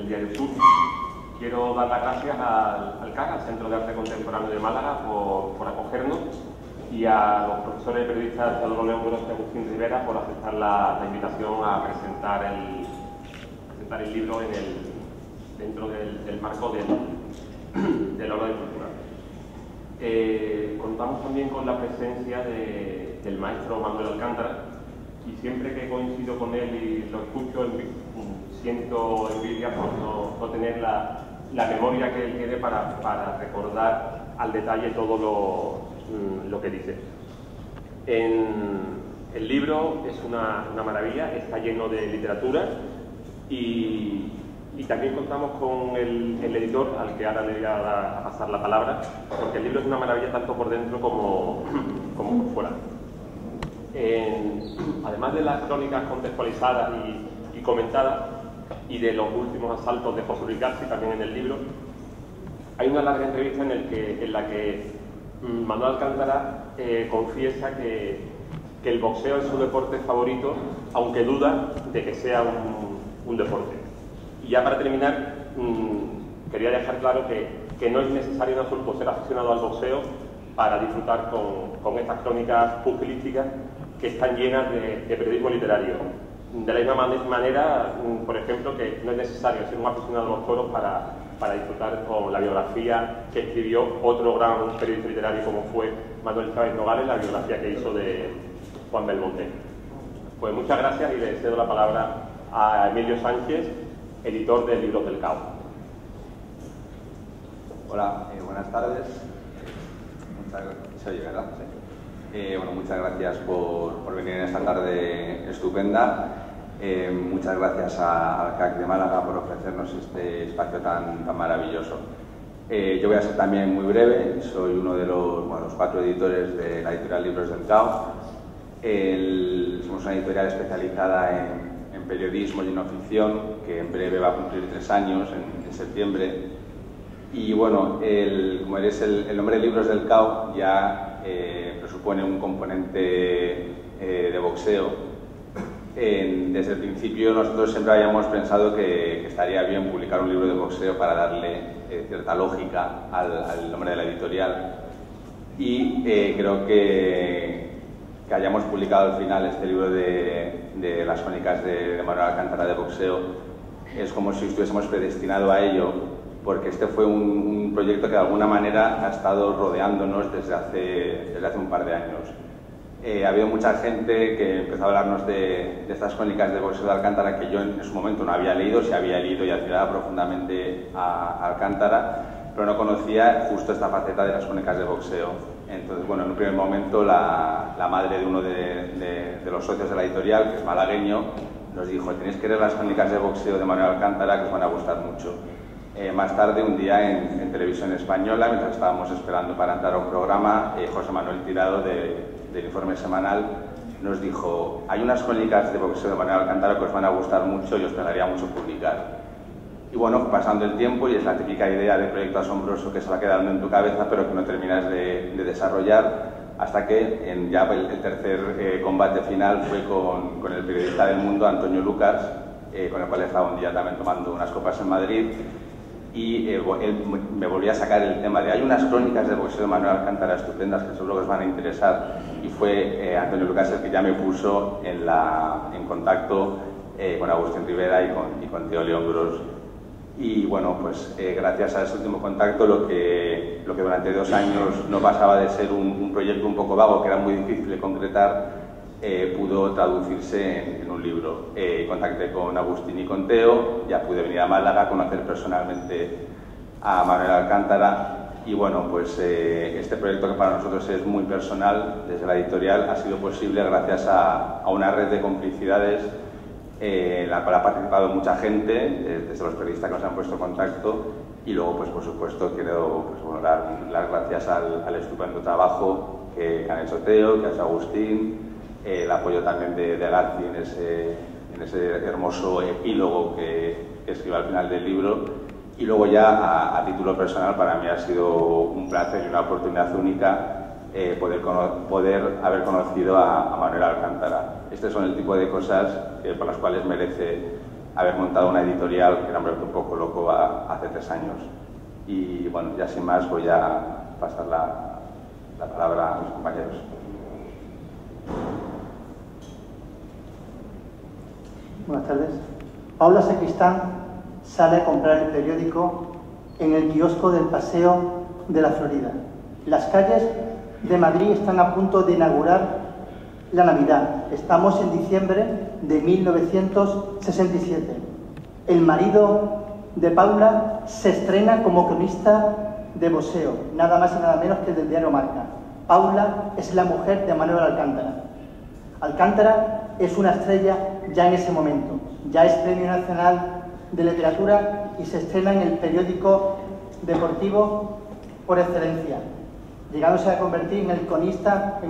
el Diario Sur. Quiero dar las gracias al CAC, al Centro de Arte Contemporáneo de Málaga, por acogernos, y a los profesores y periodistas Teodoro León Gross y Agustín Rivera por aceptar la invitación a presentar el libro dentro del marco del orden cultural. Contamos también con la presencia del maestro Manuel Alcántara, y siempre que coincido con él y lo escucho, siento envidia por no tener la memoria que él tiene para recordar al detalle todo lo que dice. El libro es una maravilla, está lleno de literatura, y también contamos con el editor, al que ahora le voy a pasar la palabra, porque el libro es una maravilla tanto por dentro como por fuera. Además de las crónicas contextualizadas y comentadas, y de los últimos asaltos de José Luis García también en el libro, hay una larga entrevista en la que Manuel Alcántara confiesa que el boxeo es su deporte favorito, aunque duda de que sea un deporte. Y ya para terminar, quería dejar claro que no es necesario en absoluto ser aficionado al boxeo para disfrutar con estas crónicas pugilísticas que están llenas de periodismo literario. De la misma manera, por ejemplo, que no es necesario ser un aficionado a los toros para disfrutar con la biografía que escribió otro gran periodista literario como fue Manuel Chávez Nogales, la biografía que hizo de Juan Belmonte. Pues muchas gracias, y le cedo la palabra a Emilio Sánchez, editor de Libros del Cao. Hola, buenas tardes. ¿Se oye, verdad? Sí. Bueno, muchas gracias por venir en esta tarde estupenda. Muchas gracias al CAC de Málaga por ofrecernos este espacio tan maravilloso. Yo voy a ser también muy breve. Soy uno de los 4 editores de la editorial Libros del Cao. Somos una editorial especializada en periodismo y en no ficción, que en breve va a cumplir 3 años, en septiembre. Y bueno, como veréis, el nombre de Libros del Cao ya presupone un componente de boxeo. Desde el principio nosotros siempre habíamos pensado que estaría bien publicar un libro de boxeo para darle cierta lógica al nombre de la editorial, y creo que hayamos publicado al final este libro de las crónicas de Manuel Alcántara de boxeo es como si estuviésemos predestinados a ello, porque este fue un proyecto que de alguna manera ha estado rodeándonos desde hace un par de años. Ha habido mucha gente que empezó a hablarnos de estas crónicas de boxeo de Alcántara, que yo en su momento no había leído, sí había leído y admiraba profundamente a Alcántara, pero no conocía justo esta faceta de las crónicas de boxeo. Entonces, bueno, en un primer momento la madre de uno de los socios de la editorial, que es malagueño, nos dijo: tenéis que leer las crónicas de boxeo de Manuel Alcántara, que os van a gustar mucho. Más tarde, un día en Televisión Española, mientras estábamos esperando para entrar a un programa, José Manuel Tirado del Informe Semanal nos dijo: hay unas crónicas de boxeo de Manuel Alcántara que os van a gustar mucho y os pegaría mucho publicar. Y bueno, pasando el tiempo, y es la típica idea de proyecto asombroso que se va quedando en tu cabeza pero que no terminas de desarrollar, hasta que ya el tercer combate final fue con el periodista del Mundo, Antonio Lucas, con el cual estaba un día también tomando unas copas en Madrid, y él me volvió a sacar el tema de: hay unas crónicas de boxeo de Manuel Alcántara estupendas que seguro que os van a interesar, y fue Antonio Lucas el que ya me puso en contacto con Agustín Rivera y con Teodoro León Gross. Y bueno, pues gracias a ese último contacto, lo que durante 2 años no pasaba de ser un proyecto un poco vago, que era muy difícil de concretar, pudo traducirse en un libro. Contacté con Agustín y con Teo, ya pude venir a Málaga a conocer personalmente a Manuel Alcántara, y bueno, pues este proyecto, que para nosotros es muy personal desde la editorial, ha sido posible gracias a una red de complicidades en la cual ha participado mucha gente, desde los periodistas que nos han puesto en contacto, y luego, pues por supuesto, quiero dar las gracias al estupendo trabajo que han hecho Teo, que ha hecho Agustín, el apoyo también de García en ese hermoso epílogo que escribió al final del libro. Y luego ya, a título personal, para mí ha sido un placer y una oportunidad única poder haber conocido a Manuel Alcántara. Estos son el tipo de cosas por las cuales merece haber montado una editorial que era un poco loco hace 3 años. Y bueno, ya sin más voy a pasar la palabra a mis compañeros. Buenas tardes. Paula Sacristán sale a comprar el periódico en el kiosco del Paseo de la Florida. Las calles de Madrid están a punto de inaugurar la Navidad. Estamos en diciembre de 1967. El marido de Paula se estrena como cronista de boxeo, nada más y nada menos que del diario Marca. Paula es la mujer de Manuel Alcántara. Alcántara es una estrella ya en ese momento. Ya es Premio Nacional de Literatura y se estrena en el periódico deportivo por excelencia, llegándose a convertir en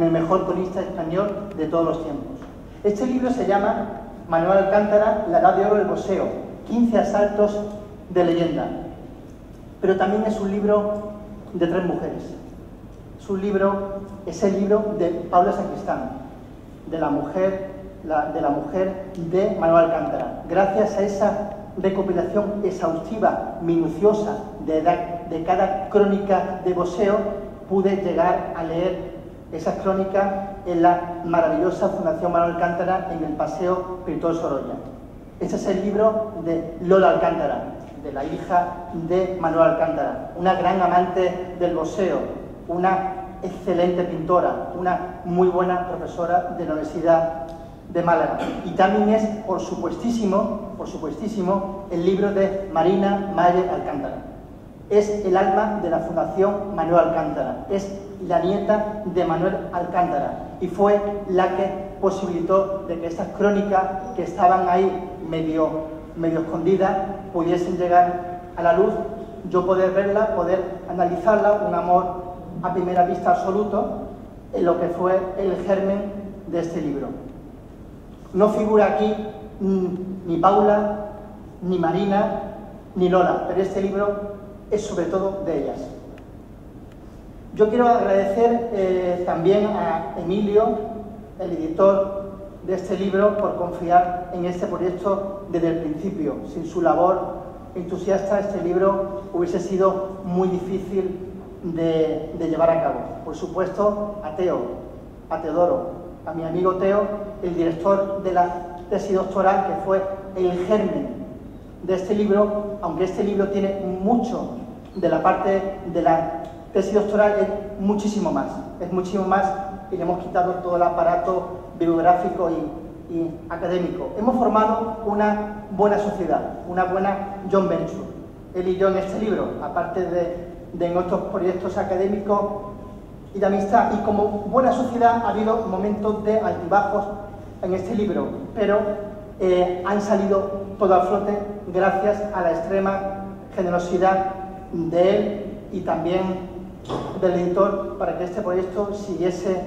el mejor cronista español de todos los tiempos. Este libro se llama Manuel Alcántara, la edad de oro del boxeo, 15 asaltos de leyenda. Pero también es un libro de 3 mujeres. Es el libro de Paula Sacristán, de la mujer de Manuel Alcántara. Gracias a esa recopilación exhaustiva, minuciosa, de cada crónica de boxeo, pude llegar a leer esas crónicas en la maravillosa Fundación Manuel Alcántara en el Paseo Pintor Sorolla. Este es el libro de Lola Alcántara, de la hija de Manuel Alcántara, una gran amante del boxeo, una excelente pintora, una muy buena profesora de la Universidad de Málaga. Y también es, por supuestísimo, el libro de Marina Malle Alcántara. Es el alma de la Fundación Manuel Alcántara, es la nieta de Manuel Alcántara y fue la que posibilitó de que estas crónicas que estaban ahí medio escondidas pudiesen llegar a la luz, yo poder verla, poder analizarla, un amor a primera vista absoluto en lo que fue el germen de este libro. No figura aquí ni Paula, ni Marina, ni Lola, pero este libro es sobre todo de ellas. Yo quiero agradecer también a Emilio, el editor de este libro, por confiar en este proyecto desde el principio. Sin su labor entusiasta, este libro hubiese sido muy difícil de llevar a cabo. Por supuesto, a Teodoro, a mi amigo Teo, el director de la tesis doctoral, que fue el germen de este libro, aunque este libro tiene mucho de la parte de la tesis doctoral, es muchísimo más y le hemos quitado todo el aparato bibliográfico y académico. Hemos formado una buena sociedad, una buena joint venture, él y yo en este libro, aparte de en otros proyectos académicos y de amistad. Y como buena sociedad ha habido momentos de altibajos en este libro, pero han salido todo a flote gracias a la extrema generosidad de él y también del editor para que este proyecto siguiese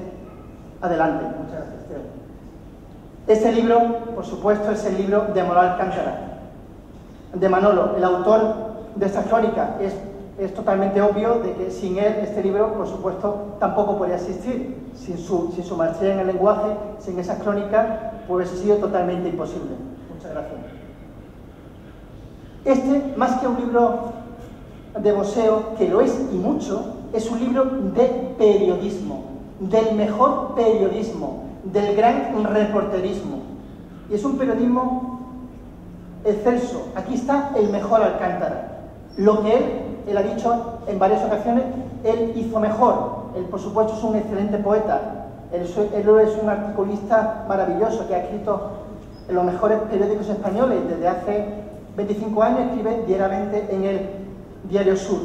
adelante. Muchas gracias, Teo. Este libro, por supuesto, es el libro de Manuel Alcántara, de Manolo, el autor de esta crónica. Es totalmente obvio de que sin él este libro, por supuesto, tampoco podría existir. Sin su maestría en el lenguaje, sin esas crónicas, pues hubiese sido totalmente imposible. Muchas gracias. Este, más que un libro de boxeo, que lo es y mucho, es un libro de periodismo, del mejor periodismo, del gran reporterismo. Y es un periodismo excelso. Aquí está el mejor Alcántara. Lo que él ha dicho en varias ocasiones, él hizo mejor. Él, por supuesto, es un excelente poeta. Él es un articulista maravilloso que ha escrito en los mejores periódicos españoles. Desde hace 25 años escribe diariamente en el Diario Sur.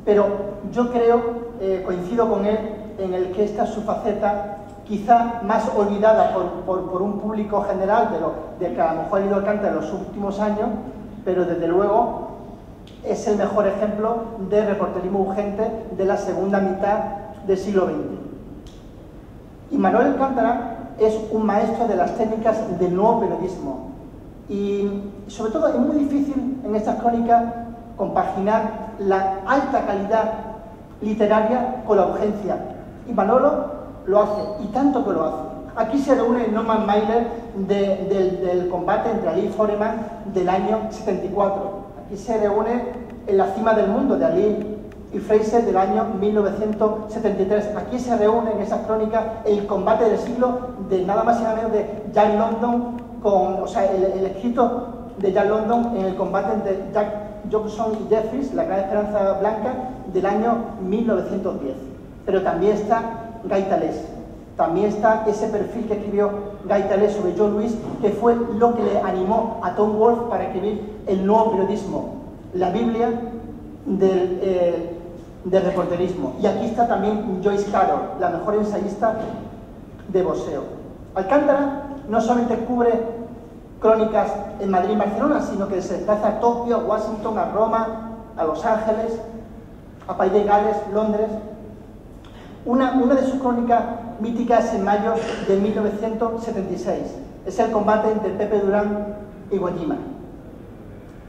Pero yo creo, coincido con él, en el que esta es su faceta quizá más olvidada por un público general de que a lo mejor ha ido Alcántara en los últimos años, pero desde luego es el mejor ejemplo de reporterismo urgente de la segunda mitad del siglo XX. Y Manuel Alcántara es un maestro de las técnicas del nuevo periodismo. Y sobre todo es muy difícil en estas crónicas compaginar la alta calidad literaria con la urgencia. Y Manolo lo hace, y tanto que lo hace. Aquí se reúne Norman Mailer, del combate entre Ali y Foreman del año 74. Aquí se reúne en la cima del mundo de Ali y Fraser del año 1973. Aquí se reúne en esas crónicas el combate del siglo de nada más y nada menos de Jack London, el escrito de Jack London en el combate entre Jack Johnson y Jeffries, la Gran Esperanza Blanca, del año 1910. Pero también está Guy Tallès, también está ese perfil que escribió Guy Tallès sobre John Lewis, que fue lo que le animó a Tom Wolfe para escribir el nuevo periodismo, la Biblia del reporterismo. Y aquí está también Joyce Carol, la mejor ensayista de boxeo. Alcántara no solamente cubre crónicas en Madrid y Barcelona, sino que se desplaza a Tokio, a Washington, a Roma, a Los Ángeles, a País de Gales, Londres. Una de sus crónicas míticas es en mayo de 1976. Es el combate entre Pepe Durán y Iwo Jima.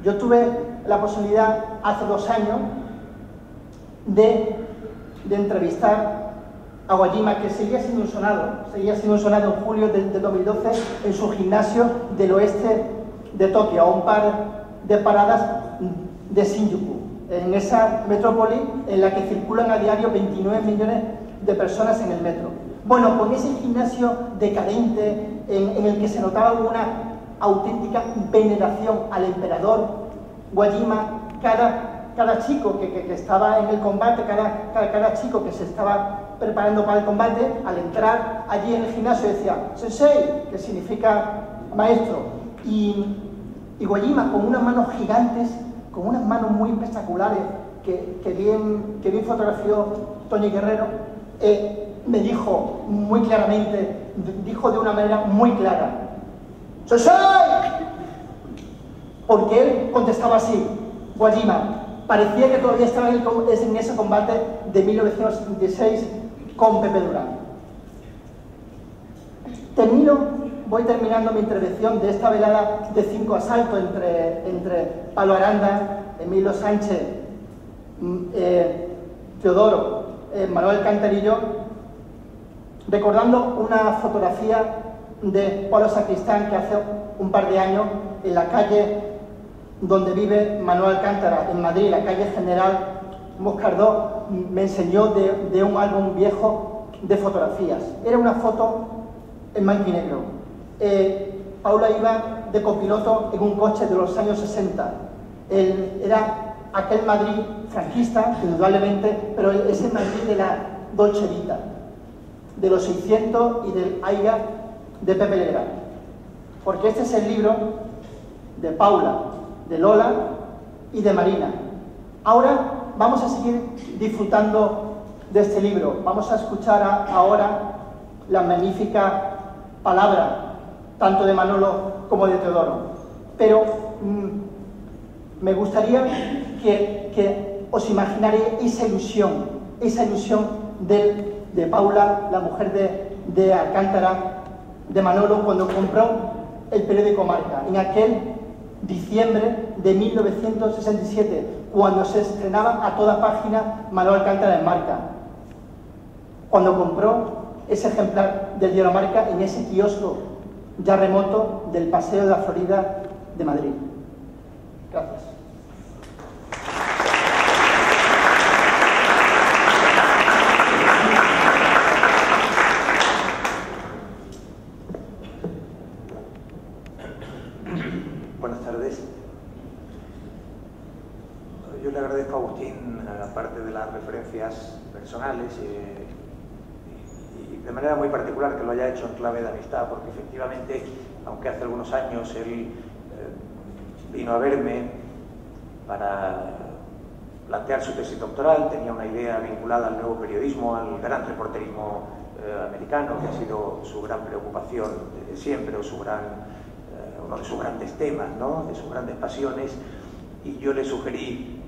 Yo tuve la posibilidad hace 2 años de entrevistar a Iwo Jima, que seguía siendo un sonado en julio del 2012 en su gimnasio del oeste de Tokio, a un par de paradas de Shinjuku, en esa metrópoli en la que circulan a diario 29 millones de personas en el metro. Bueno, con ese gimnasio decadente en el que se notaba una auténtica veneración al emperador Iwo Jima, cada chico que estaba en el combate, cada chico que se estaba preparando para el combate, al entrar allí en el gimnasio decía Sensei, que significa maestro, y Iwo Jima, con unas manos gigantes, con unas manos muy espectaculares que bien fotografió Tony Guerrero, me dijo muy claramente, dijo de una manera muy clara, ¡Sensei! Porque él contestaba así, Iwo Jima. Parecía que todavía estaba en ese combate de 1976 con Pepe Durán. Voy terminando mi intervención de esta velada de 5 asaltos entre Pablo Aranda, Emilio Sánchez, Teodoro, Manuel Cantarillo, recordando una fotografía de Pablo Sacristán que hace un par de años en la calle donde vive Manuel Alcántara, en Madrid, la calle General Moscardó, me enseñó de un álbum viejo de fotografías. Era una foto en blanco y negro. Paula iba de copiloto en un coche de los años 60. Era aquel Madrid franquista, indudablemente, pero ese Madrid de la Dolce Vita, de los 600 y del AIGA de Pepe Legrand. Porque este es el libro de Paula, de Lola y de Marina. Ahora vamos a seguir disfrutando de este libro. Vamos a escuchar ahora la magnífica palabra tanto de Manolo como de Teodoro. Pero me gustaría que os imaginarais esa ilusión de Paula, la mujer de Alcántara, de Manolo, cuando compró el periódico Marca, en aquel diciembre de 1967, cuando se estrenaba a toda página Manuel Alcántara en Marca, cuando compró ese ejemplar del diario Marca en ese kiosco ya remoto del Paseo de la Florida de Madrid. Gracias. Buenas tardes. Yo le agradezco a Agustín, aparte de las referencias personales y de manera muy particular que lo haya hecho en clave de amistad, porque efectivamente, aunque hace algunos años él vino a verme para plantear su tesis doctoral, tenía una idea vinculada al nuevo periodismo, al gran reporterismo americano, que ha sido su gran preocupación desde siempre, o uno de sus grandes temas, ¿no?, de sus grandes pasiones, y yo le sugerí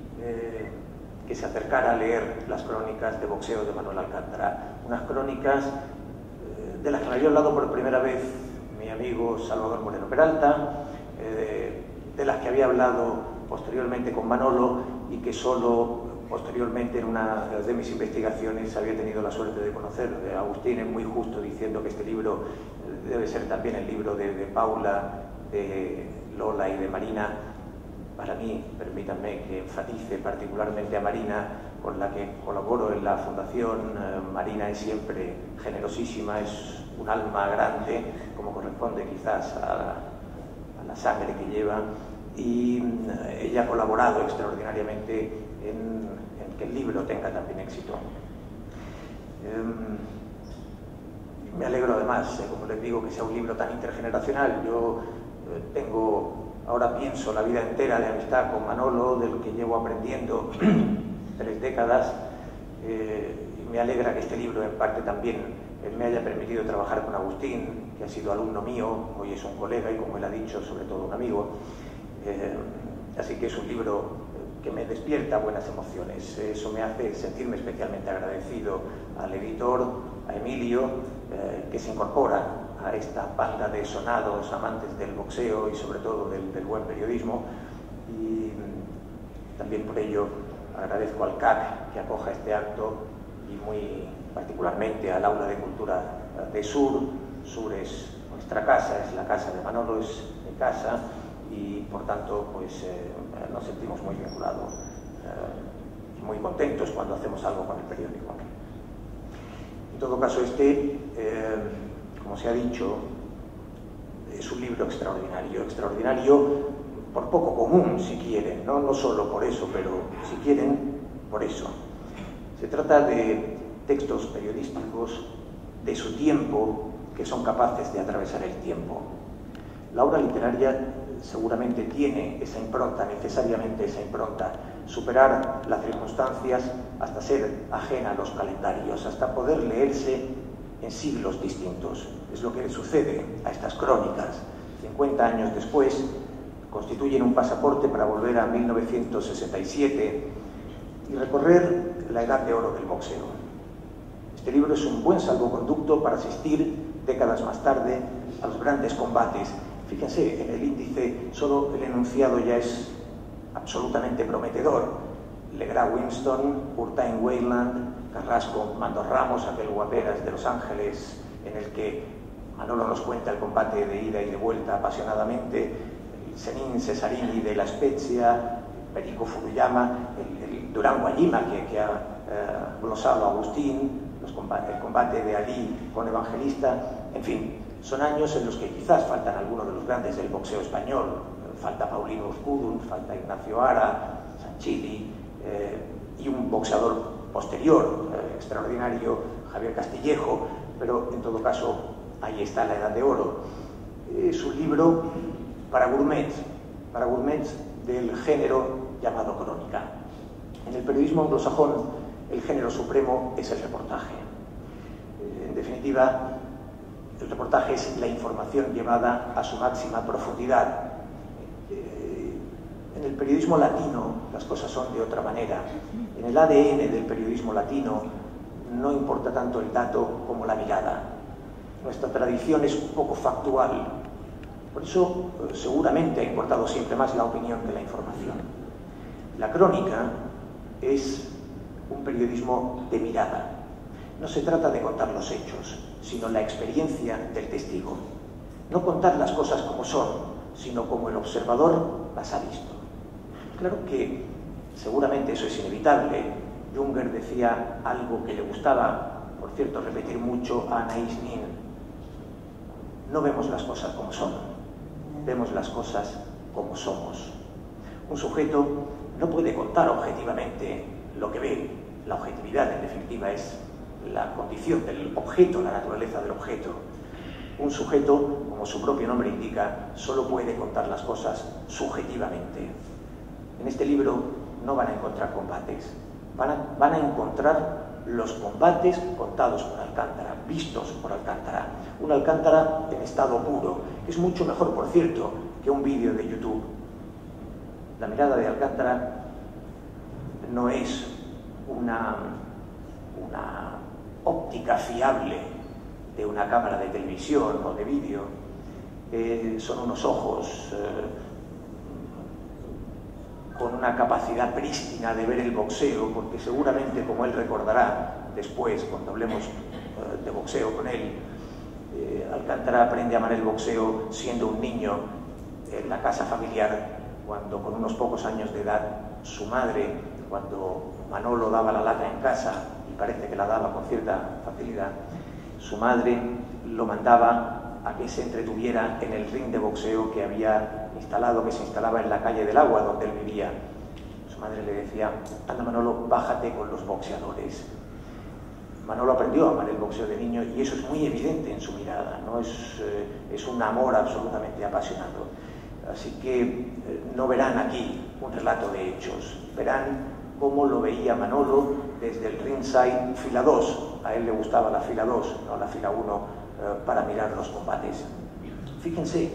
que se acercara a leer las crónicas de boxeo de Manuel Alcántara, unas crónicas de las que me había hablado por primera vez mi amigo Salvador Moreno Peralta, de las que había hablado posteriormente con Manolo y que solo posteriormente en una de mis investigaciones había tenido la suerte de conocer. Agustín es muy justo diciendo que este libro debe ser también el libro de Paula, de Lola y de Marina. Para mí, permítanme que enfatice particularmente a Marina, con la que colaboro en la Fundación. Marina es siempre generosísima, es un alma grande, como corresponde quizás a la sangre que lleva, y ella ha colaborado extraordinariamente en que el libro tenga también éxito. Me alegro además, como les digo, que sea un libro tan intergeneracional. Yo ahora pienso la vida entera de amistad con Manolo, de lo que llevo aprendiendo 3 décadas, y me alegra que este libro en parte también me haya permitido trabajar con Agustín, que ha sido alumno mío, hoy es un colega y, como él ha dicho, sobre todo un amigo. Así que es un libro que me despierta buenas emociones. Eso me hace sentirme especialmente agradecido al editor, a Emilio, que se incorpora a esta banda de sonados amantes del boxeo y sobre todo del buen periodismo. Y también por ello agradezco al CAC que acoja este acto, y muy particularmente al Aula de Cultura de Sur. Sur es nuestra casa, es la casa de Manolo, es mi casa, y por tanto pues nos sentimos muy vinculados y muy contentos cuando hacemos algo con el periódico. En todo caso, como se ha dicho, es un libro extraordinario por poco común, si quieren, no solo por eso, pero si quieren, por eso. Se trata de textos periodísticos de su tiempo que son capaces de atravesar el tiempo. La obra literaria seguramente tiene esa impronta, necesariamente esa impronta, superar las circunstancias hasta ser ajena a los calendarios, hasta poder leerse en siglos distintos. Es lo que le sucede a estas crónicas. 50 años después, constituyen un pasaporte para volver a 1967 y recorrer la edad de oro del boxeo. Este libro es un buen salvoconducto para asistir décadas más tarde a los grandes combates. Fíjense, en el índice solo el enunciado ya es absolutamente prometedor. Legrand-Winston, Urtain-Weyland, Carrasco-Mando Ramos, aquel guaperas de Los Ángeles, en el que Manolo nos cuenta el combate de ida y de vuelta apasionadamente, el Senin Cesarini de La Spezia, Perico Fukuyama, el Durango-Allima que ha glosado Agustín, el combate de Ali con Evangelista. En fin, son años en los que quizás faltan algunos de los grandes del boxeo español. Falta Paulino Urkudun, falta Ignacio Ara, Sanchili, y un boxeador posterior, extraordinario, Javier Castillejo, pero en todo caso ahí está la Edad de Oro. Es un libro para gourmets del género llamado crónica. En el periodismo anglosajón el género supremo es el reportaje. En definitiva, el reportaje es la información llevada a su máxima profundidad. En el periodismo latino las cosas son de otra manera. En el ADN del periodismo latino no importa tanto el dato como la mirada. Nuestra tradición es poco factual. Por eso seguramente ha importado siempre más la opinión que la información. La crónica es un periodismo de mirada. No se trata de contar los hechos, sino la experiencia del testigo. No contar las cosas como son, sino como el observador las ha visto. Claro que seguramente eso es inevitable. Junger decía algo que le gustaba, por cierto, repetir mucho a Anaïs Nin. No vemos las cosas como son, vemos las cosas como somos. Un sujeto no puede contar objetivamente lo que ve. La objetividad, en definitiva, es la condición del objeto, la naturaleza del objeto. Un sujeto, como su propio nombre indica, solo puede contar las cosas subjetivamente. En este libro no van a encontrar combates, van a encontrar los combates contados por Alcántara, vistos por Alcántara. Un Alcántara en estado puro, que es mucho mejor, por cierto, que un vídeo de YouTube. La mirada de Alcántara no es una óptica fiable de una cámara de televisión o de vídeo. Son unos ojos con una capacidad prístina de ver el boxeo, porque seguramente, como él recordará después, cuando hablemos de boxeo con él, Alcántara aprende a amar el boxeo siendo un niño en la casa familiar, cuando con unos pocos años de edad su madre, cuando Manolo daba la lata en casa, y parece que la daba con cierta facilidad, su madre lo mandaba a que se entretuviera en el ring de boxeo que había instalado, que se instalaba en la calle del Agua, donde él vivía. Su madre le decía: anda Manolo, bájate con los boxeadores. Manolo aprendió a amar el boxeo de niño y eso es muy evidente en su mirada, ¿no? Es un amor absolutamente apasionado. Así que no verán aquí un relato de hechos, verán cómo lo veía Manolo desde el ringside fila 2. A él le gustaba la fila 2, no la fila 1, para mirar los combates. Fíjense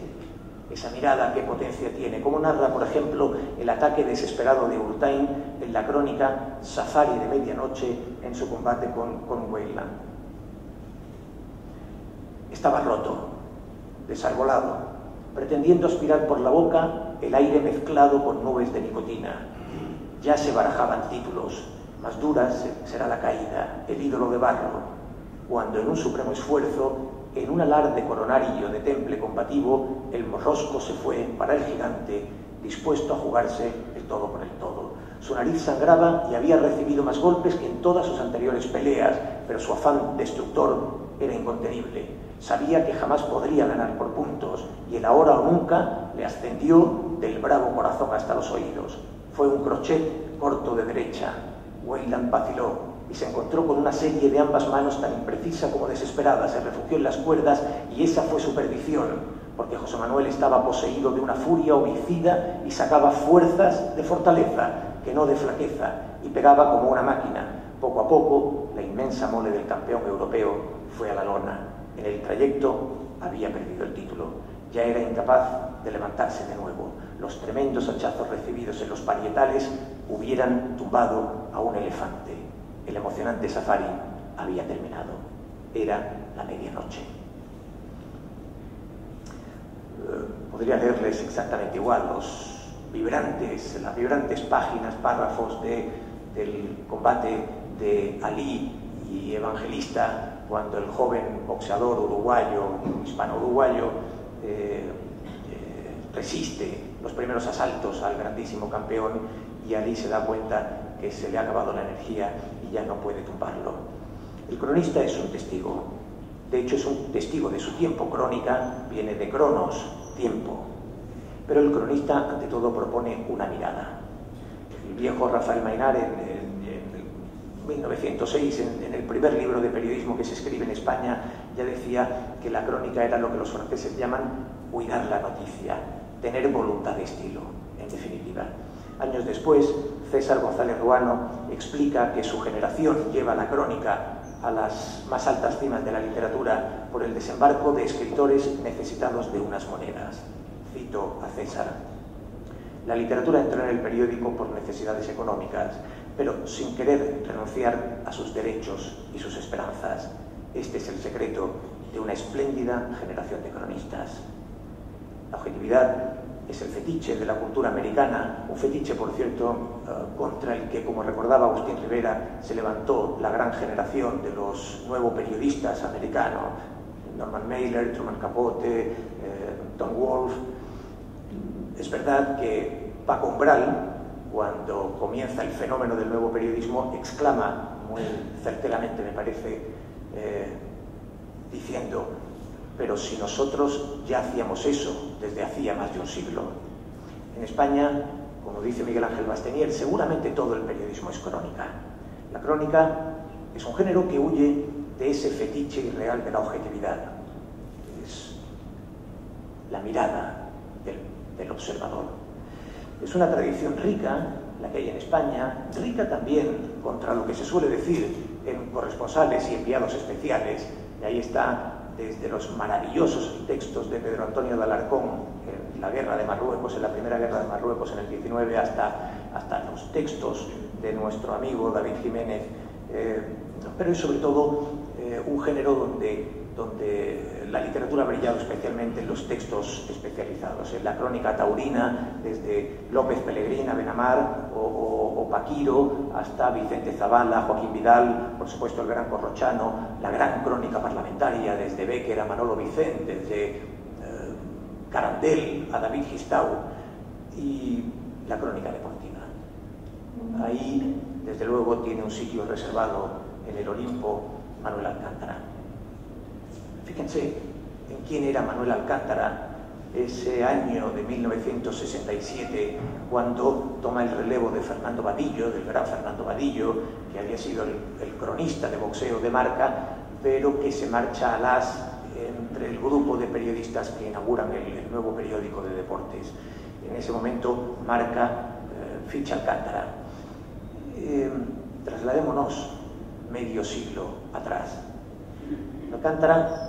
esa mirada, qué potencia tiene. Cómo narra, por ejemplo, el ataque desesperado de Urtain en la crónica Safari de Medianoche en su combate con Weyland. Estaba roto, desarbolado, pretendiendo aspirar por la boca el aire mezclado con nubes de nicotina. Ya se barajaban títulos: más dura será la caída, el ídolo de barro, cuando en un supremo esfuerzo, en un alarde coronario de temple combativo, el morrosco se fue para el gigante, dispuesto a jugarse el todo por el todo. Su nariz sangraba y había recibido más golpes que en todas sus anteriores peleas, pero su afán destructor era incontenible. Sabía que jamás podría ganar por puntos, y el ahora o nunca le ascendió del bravo corazón hasta los oídos. Fue un crochet corto de derecha. Weyland vaciló y se encontró con una serie de ambas manos tan imprecisa como desesperada. Se refugió en las cuerdas y esa fue su perdición, porque José Manuel estaba poseído de una furia homicida y sacaba fuerzas de fortaleza, que no de flaqueza, y pegaba como una máquina. Poco a poco, la inmensa mole del campeón europeo fue a la lona. En el trayecto había perdido el título. Ya era incapaz de levantarse de nuevo. Los tremendos hachazos recibidos en los parietales hubieran tumbado a un elefante. El emocionante safari había terminado. Era la medianoche. Podría leerles exactamente igual las vibrantes páginas, párrafos del combate de Ali y Evangelista, cuando el joven boxeador hispano-uruguayo, resiste los primeros asaltos al grandísimo campeón, y Ali se da cuenta que se le ha acabado la energía y ya no puede tumbarlo. El cronista es un testigo, de hecho es un testigo de su tiempo. Crónica viene de cronos, tiempo, pero el cronista ante todo propone una mirada. El viejo Rafael Maynard en 1906, en el primer libro de periodismo que se escribe en España, ya decía que la crónica era lo que los franceses llaman cuidar la noticia, tener voluntad de estilo, en definitiva. Años después, César González Ruano explica que su generación lleva la crónica a las más altas cimas de la literatura por el desembarco de escritores necesitados de unas monedas. Cito a César: la literatura entró en el periódico por necesidades económicas, pero sin querer renunciar a sus derechos y sus esperanzas. Este es el secreto de una espléndida generación de cronistas. La objetividad es el fetiche de la cultura americana, un fetiche, por cierto, contra el que, como recordaba Agustín Rivera, se levantó la gran generación de los nuevos periodistas americanos: Norman Mailer, Truman Capote, Tom Wolfe. Es verdad que Paco Umbral, cuando comienza el fenómeno del nuevo periodismo, exclama muy certeramente, me parece, diciendo: pero si nosotros ya hacíamos eso desde hacía más de un siglo. En España, como dice Miguel Ángel Bastenier, seguramente todo el periodismo es crónica. La crónica es un género que huye de ese fetiche irreal de la objetividad. Es la mirada del observador. Es una tradición rica, la que hay en España, rica también contra lo que se suele decir en corresponsales y enviados especiales. Y ahí está, desde los maravillosos textos de Pedro Antonio de Alarcón en la guerra de Marruecos, en la primera guerra de Marruecos en el 19, hasta los textos de nuestro amigo David Jiménez, pero es sobre todo un género donde donde la literatura ha brillado especialmente en los textos especializados, en la crónica taurina, desde López Pellegrín, Benamar o Paquiro, hasta Vicente Zavala, Joaquín Vidal, por supuesto el gran Corrochano, la gran crónica parlamentaria, desde Bécquer a Manolo Vicent, desde Carandel a David Gistau, y la crónica deportiva. Ahí, desde luego, tiene un sitio reservado en el Olimpo Manuel Alcántara. Fíjense en quién era Manuel Alcántara ese año de 1967, cuando toma el relevo de Fernando Vadillo, del gran Fernando Vadillo, que había sido el cronista de boxeo de Marca, pero que se marcha a las entre el grupo de periodistas que inauguran el nuevo periódico de deportes. En ese momento Marca ficha Alcántara. Trasladémonos medio siglo atrás. Alcántara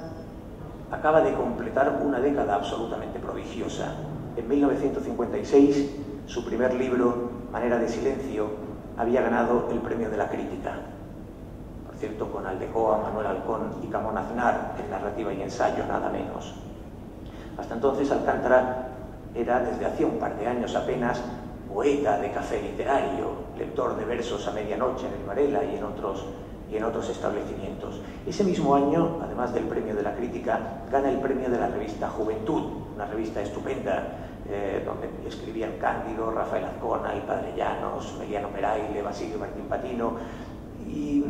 acaba de completar una década absolutamente prodigiosa. En 1956, su primer libro, Manera de Silencio, había ganado el premio de la crítica. Por cierto, con Aldecoa, Manuel Halcón y Camón Aznar, en narrativa y ensayo, nada menos. Hasta entonces, Alcántara era, desde hacía un par de años apenas, poeta de café literario, lector de versos a medianoche en el Varela y en otros establecimientos. Ese mismo año, además del premio de la crítica, gana el premio de la revista Juventud, una revista estupenda, donde escribían Cándido, Rafael Azcona, el Padre Llanos, Meliano Peraile, Basilio Martín Patino, y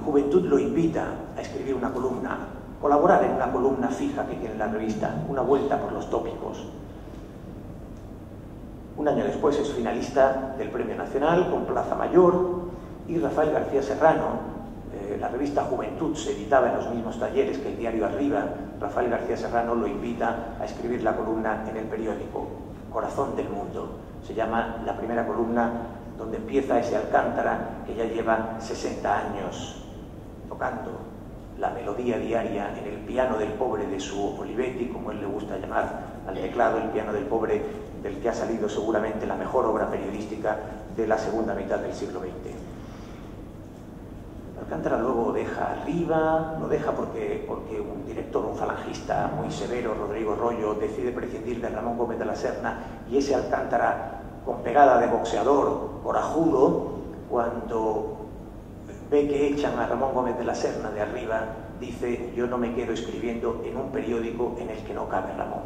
Juventud lo invita a escribir una columna, colaborar en una columna fija que tiene la revista, Una vuelta por los tópicos. Un año después es finalista del Premio Nacional con Plaza Mayor, y Rafael García Serrano, la revista Juventud se editaba en los mismos talleres que el diario Arriba. Rafael García Serrano lo invita a escribir la columna en el periódico Corazón del Mundo. Se llama la primera columna, donde empieza ese Alcántara que ya lleva 60 años tocando la melodía diaria en el piano del pobre de su Olivetti, como él le gusta llamar al teclado, el piano del pobre, del que ha salido seguramente la mejor obra periodística de la segunda mitad del siglo XX. Alcántara luego deja Arriba, lo deja porque un director, un falangista muy severo, Rodrigo Rollo, decide prescindir de Ramón Gómez de la Serna, y ese Alcántara con pegada de boxeador, corajudo, cuando ve que echan a Ramón Gómez de la Serna de Arriba, dice: yo no me quedo escribiendo en un periódico en el que no cabe Ramón.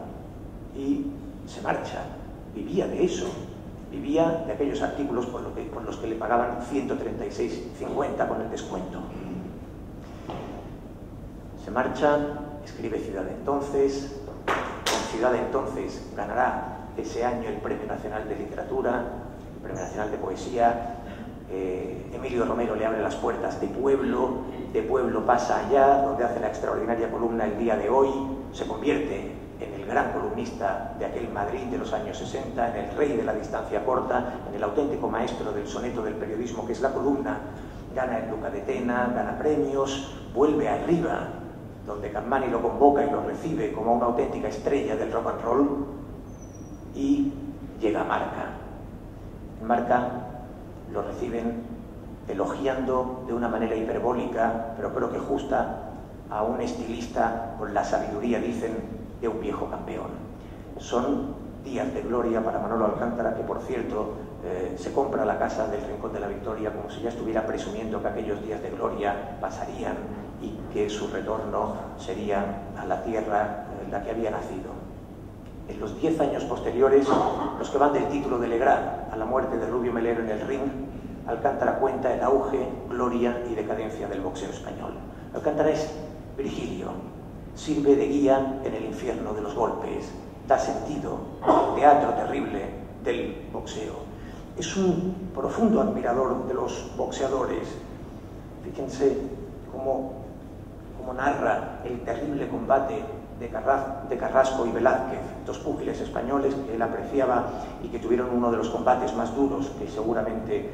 Y se marcha. Vivía de eso. Vivía de aquellos artículos por los que le pagaban 136,50 con el descuento. Se marcha, escribe Ciudad Entonces. Con Ciudad Entonces ganará ese año el Premio Nacional de Literatura, el Premio Nacional de Poesía. Emilio Romero le abre las puertas de Pueblo pasa allá, donde hace la extraordinaria columna El Día de Hoy, se convierte en el gran columnista de aquel Madrid de los años 60, en el rey de la distancia corta, en el auténtico maestro del soneto del periodismo que es la columna. Gana el Duca de Tena, gana premios, vuelve a Arriba, donde Capmany lo convoca y lo recibe como una auténtica estrella del rock and roll, y llega a Marca. En Marca lo reciben elogiando de una manera hiperbólica, pero creo que justa, a un estilista con la sabiduría, dicen, de un viejo campeón. Son días de gloria para Manolo Alcántara, que por cierto se compra la casa del Rincón de la Victoria como si ya estuviera presumiendo que aquellos días de gloria pasarían y que su retorno sería a la tierra en la que había nacido. En los 10 años posteriores, los que van del título de Legrand a la muerte de Rubio Melero en el ring, Alcántara cuenta el auge, gloria y decadencia del boxeo español. Alcántara es Virgilio, sirve de guía en el infierno de los golpes, da sentido al teatro terrible del boxeo. Es un profundo admirador de los boxeadores. Fíjense cómo narra el terrible combate de Carrasco y Velázquez, dos púgiles españoles que él apreciaba y que tuvieron uno de los combates más duros que seguramente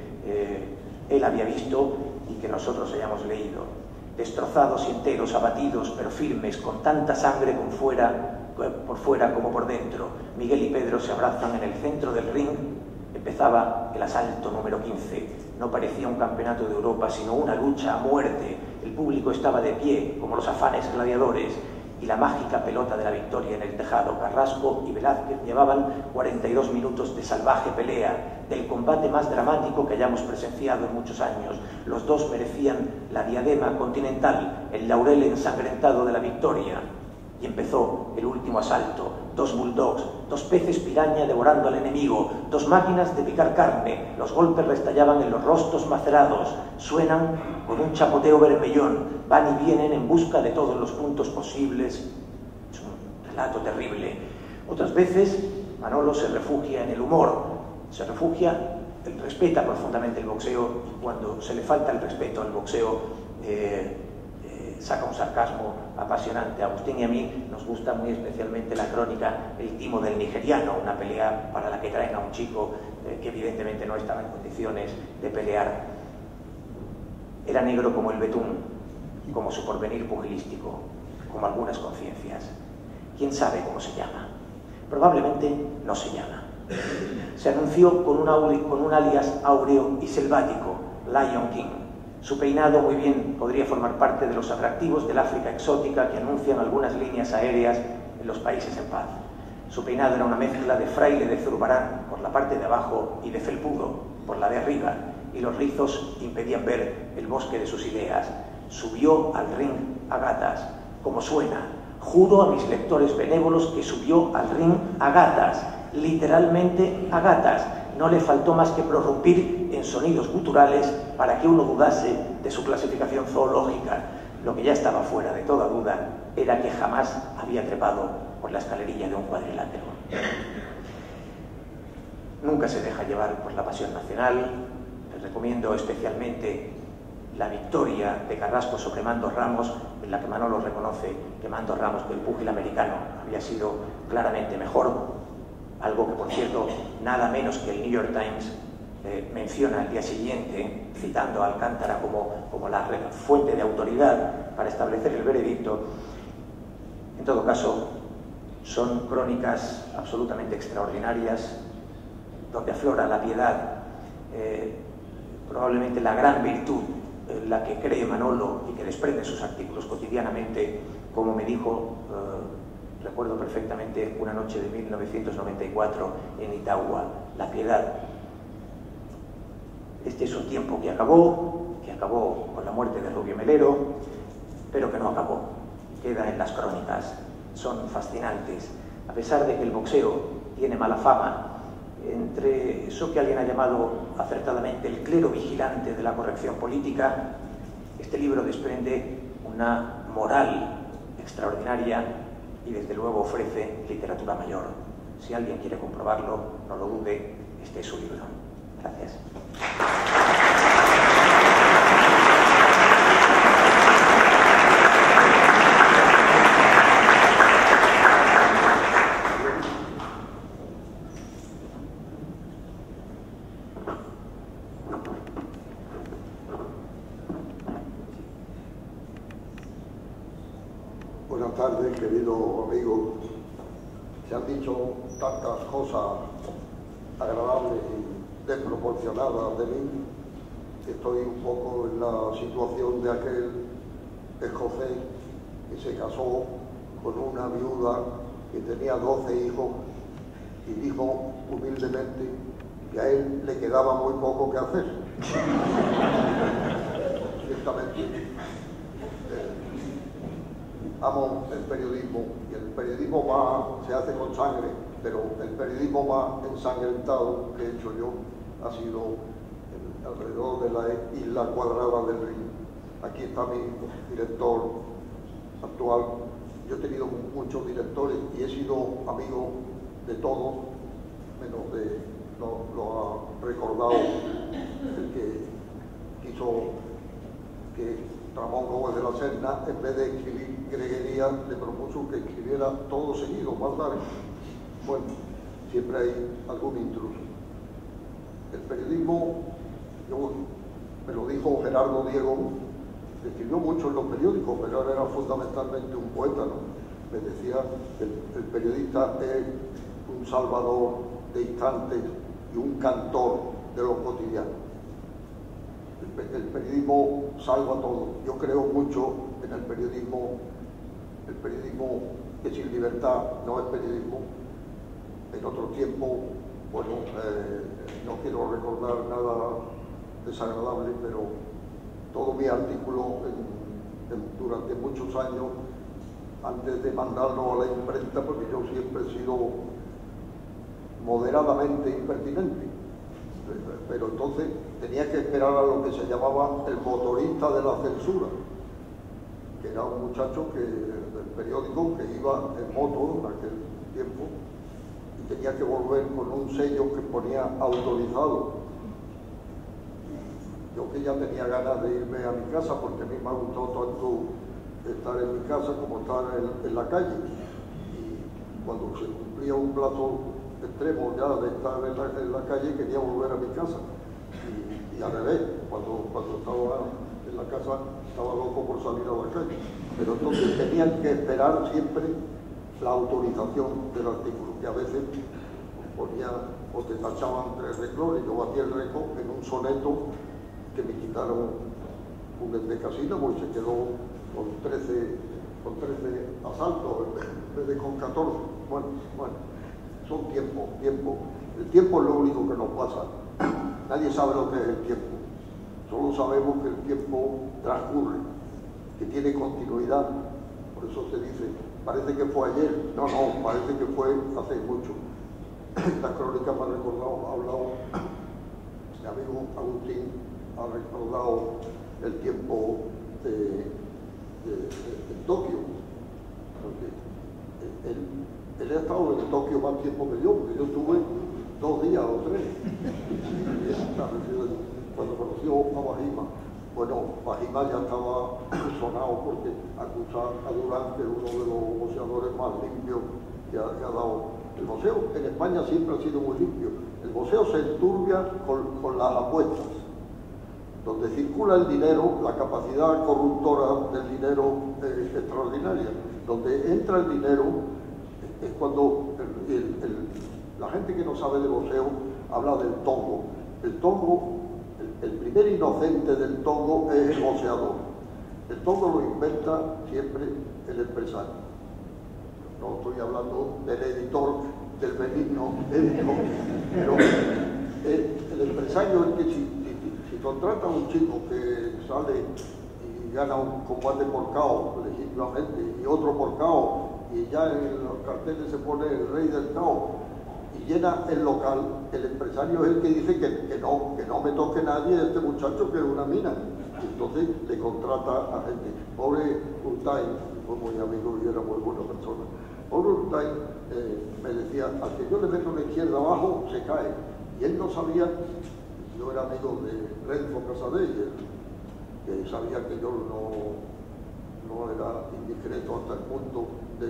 él había visto y que nosotros hayamos leído. Destrozados y enteros, abatidos, pero firmes, con tanta sangre por fuera como por dentro. Miguel y Pedro se abrazan en el centro del ring, Empezaba el asalto número 15. No parecía un campeonato de Europa, sino una lucha a muerte. El público estaba de pie, como los afanes gladiadores, y la mágica pelota de la victoria en el tejado. Carrasco y Velázquez llevaban 42 minutos de salvaje pelea, del combate más dramático que hayamos presenciado en muchos años. Los dos merecían la diadema continental, el laurel ensangrentado de la victoria. Y empezó el último asalto. 2 bulldogs, 2 peces piraña devorando al enemigo, 2 máquinas de picar carne. Los golpes restallaban en los rostros macerados, suenan con un chapoteo bermellón, van y vienen en busca de todos los puntos posibles. Es un relato terrible. Otras veces Manolo se refugia en el humor, respeta profundamente el boxeo, y cuando se le falta el respeto al boxeo saca un sarcasmo apasionante. A Agustín y a mí nos gusta muy especialmente la crónica El timo del nigeriano, una pelea para la que traen a un chico que evidentemente no estaba en condiciones de pelear. Era negro como el betún, como su porvenir pugilístico, como algunas conciencias. ¿Quién sabe cómo se llama? Probablemente no se llama. Se anunció con un alias áureo y selvático, Lion King. Su peinado muy bien podría formar parte de los atractivos del África exótica que anuncian algunas líneas aéreas en los países en paz. Su peinado era una mezcla de fraile de Zurbarán por la parte de abajo y de felpudo por la de arriba, y los rizos impedían ver el bosque de sus ideas. Subió al ring a gatas, como suena. Juro a mis lectores benévolos que subió al ring a gatas, literalmente a gatas. No le faltó más que prorrumpir en sonidos guturales para que uno dudase de su clasificación zoológica. Lo que ya estaba fuera de toda duda era que jamás había trepado por la escalerilla de un cuadrilátero. Nunca se deja llevar por la pasión nacional. Les recomiendo especialmente La victoria de Carrasco sobre Mando Ramos, en la que Manolo reconoce que Mando Ramos, que el púgil americano, había sido claramente mejor. Algo que, por cierto, nada menos que el New York Times menciona al día siguiente, citando a Alcántara como la fuente de autoridad para establecer el veredicto. En todo caso, son crónicas absolutamente extraordinarias, donde aflora la piedad, probablemente la gran virtud en la que cree Manolo y que desprende sus artículos cotidianamente, como me dijo, recuerdo perfectamente, una noche de 1994 en Itagua, la piedad. Este es un tiempo que acabó con la muerte de Rubio Melero, pero que no acabó, queda en las crónicas, son fascinantes. A pesar de que el boxeo tiene mala fama, entre eso que alguien ha llamado acertadamente el clero vigilante de la corrección política, este libro desprende una moral extraordinaria y desde luego ofrece literatura mayor. Si alguien quiere comprobarlo, no lo dude, este es su libro. Gracias. Buenas tardes, queridos amigos. Se han dicho tantas cosas agradables y desproporcionadas de mí, que estoy un poco en la situación de aquel escocés que se casó con una viuda que tenía 12 hijos y dijo humildemente que a él le quedaba muy poco que hacer. Ciertamente, amo el periodismo, y el periodismo se hace con sangre, pero el periodismo más ensangrentado que he hecho yo ha sido alrededor de la isla cuadrada del Rin. Aquí está mi director actual. Yo he tenido muchos directores y he sido amigo de todos, menos de, lo ha recordado el que quiso que Ramón Gómez de la Serna, en vez de escribir greguería, le propuso que escribiera todo seguido, más largo. Bueno, siempre hay algún intruso. El periodismo, me lo dijo Gerardo Diego, escribió mucho en los periódicos, pero él era fundamentalmente un poeta, ¿no? Me decía que el periodista es un salvador de instantes y un cantor de lo cotidiano. El periodismo salva todo. Yo creo mucho en el periodismo que sin libertad no es periodismo. En otro tiempo, bueno, no quiero recordar nada desagradable, pero todo mi artículo durante muchos años, antes de mandarlo a la imprenta, porque yo siempre he sido moderadamente impertinente, pero entonces tenía que esperar a lo que se llamaba el motorista de la censura, que era un muchacho del periódico que iba en moto en aquel tiempo y tenía que volver con un sello que ponía autorizado. Yo que ya tenía ganas de irme a mi casa, porque a mí me ha gustado tanto estar en mi casa como estar en la calle. Y cuando se cumplía un plazo extremo ya de estar en la calle, quería volver a mi casa. Y al revés, cuando estaba en la casa, estaba loco por salir a la calle. Pero entonces tenían que esperar siempre la autorización del artículo, que a veces ponía o te tachaban 3 renglones. Yo batí el récord en un soneto que me quitaron un endecasílabo porque se quedó con 13 asaltos en vez de con 14. Bueno, son tiempos. El tiempo es lo único que nos pasa. Nadie sabe lo que es el tiempo. Solo sabemos que el tiempo transcurre, que tiene continuidad. Por eso se dice, parece que fue ayer. No, parece que fue hace mucho. Esta crónica me ha recordado, ha hablado mi amigo Agustín, ha recordado el tiempo de Tokio. Él ha estado en Tokio más tiempo que yo, porque yo estuve 2 días o 3. Cuando conoció a Bajima, bueno, Bajima ya estaba sonado porque acusa a Durán, que es uno de los boxeadores más limpios que ha dado. El boxeo en España siempre ha sido muy limpio. El boxeo se enturbia con las apuestas. Donde circula el dinero, la capacidad corruptora del dinero es extraordinaria. Donde entra el dinero es cuando la gente que no sabe de boxeo habla del tongo. El tongo, el primer inocente del tongo es el boxeador. El tongo lo inventa siempre el empresario. No estoy hablando del editor, del benigno editor, pero el empresario es que si contrata a un chico que sale y gana un combate por KO legítimamente y otro por KO, y ya en los carteles se pone el rey del KO y llena el local, el empresario es el que dice que no me toque nadie a este muchacho que es una mina. Entonces le contrata a gente. Pobre Urtain, fue muy amigo y era muy buena persona. Pobre Urtain me decía, al que yo le meto una izquierda abajo, se cae. Y él no sabía, yo era amigo de Renzo Casadei, que sabía que yo no era indiscreto hasta el punto de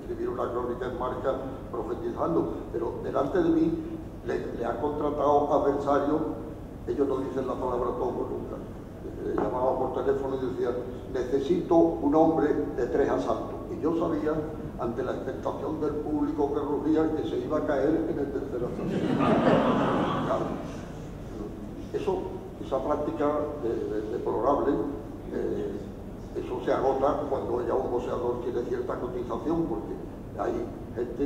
escribir una crónica en Marca profetizando, pero delante de mí le ha contratado adversarios. Ellos no dicen la palabra tongo nunca. Le llamaba por teléfono y decía, necesito un hombre de 3 asaltos. Y yo sabía, ante la expectación del público que rugía, que se iba a caer en el tercer asalto. Claro. Esa práctica deplorable, eso se agota cuando ya un boxeador tiene cierta cotización, porque hay gente,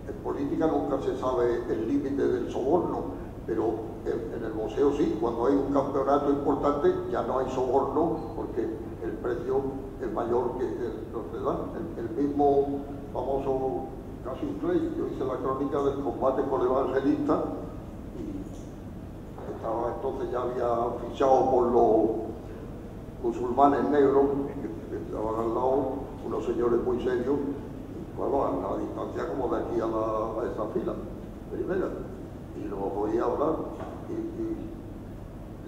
en política nunca se sabe el límite del soborno, pero en el boxeo sí, cuando hay un campeonato importante ya no hay soborno porque el precio es mayor que lo que dan. El mismo famoso Cassius Clay, yo hice la crónica del combate con el Evangelista y entonces ya había fichado por los musulmanes negros que estaban al lado, unos señores muy serios, bueno, a la distancia como de aquí a esa fila primera, y los oía hablar, y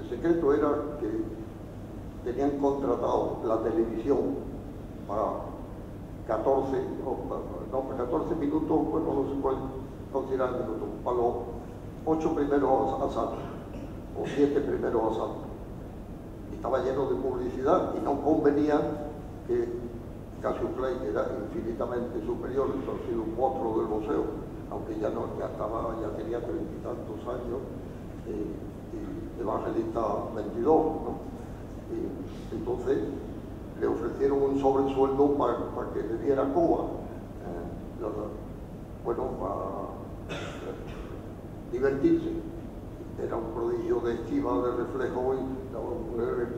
el secreto era que tenían contratado la televisión para 14 minutos, bueno, no se puede considerar minutos, para los 8 primeros asaltos, o 7 primeros asaltos. Y estaba lleno de publicidad y no convenía que Cassius Clay, que era infinitamente superior, eso ha sido un monstruo del boxeo, aunque ya tenía 30 y tantos años, evangelista 22, ¿no? Y entonces le ofrecieron un sobresueldo para que le diera coba, para divertirse. Era un prodigio de esquiva, de reflejo, y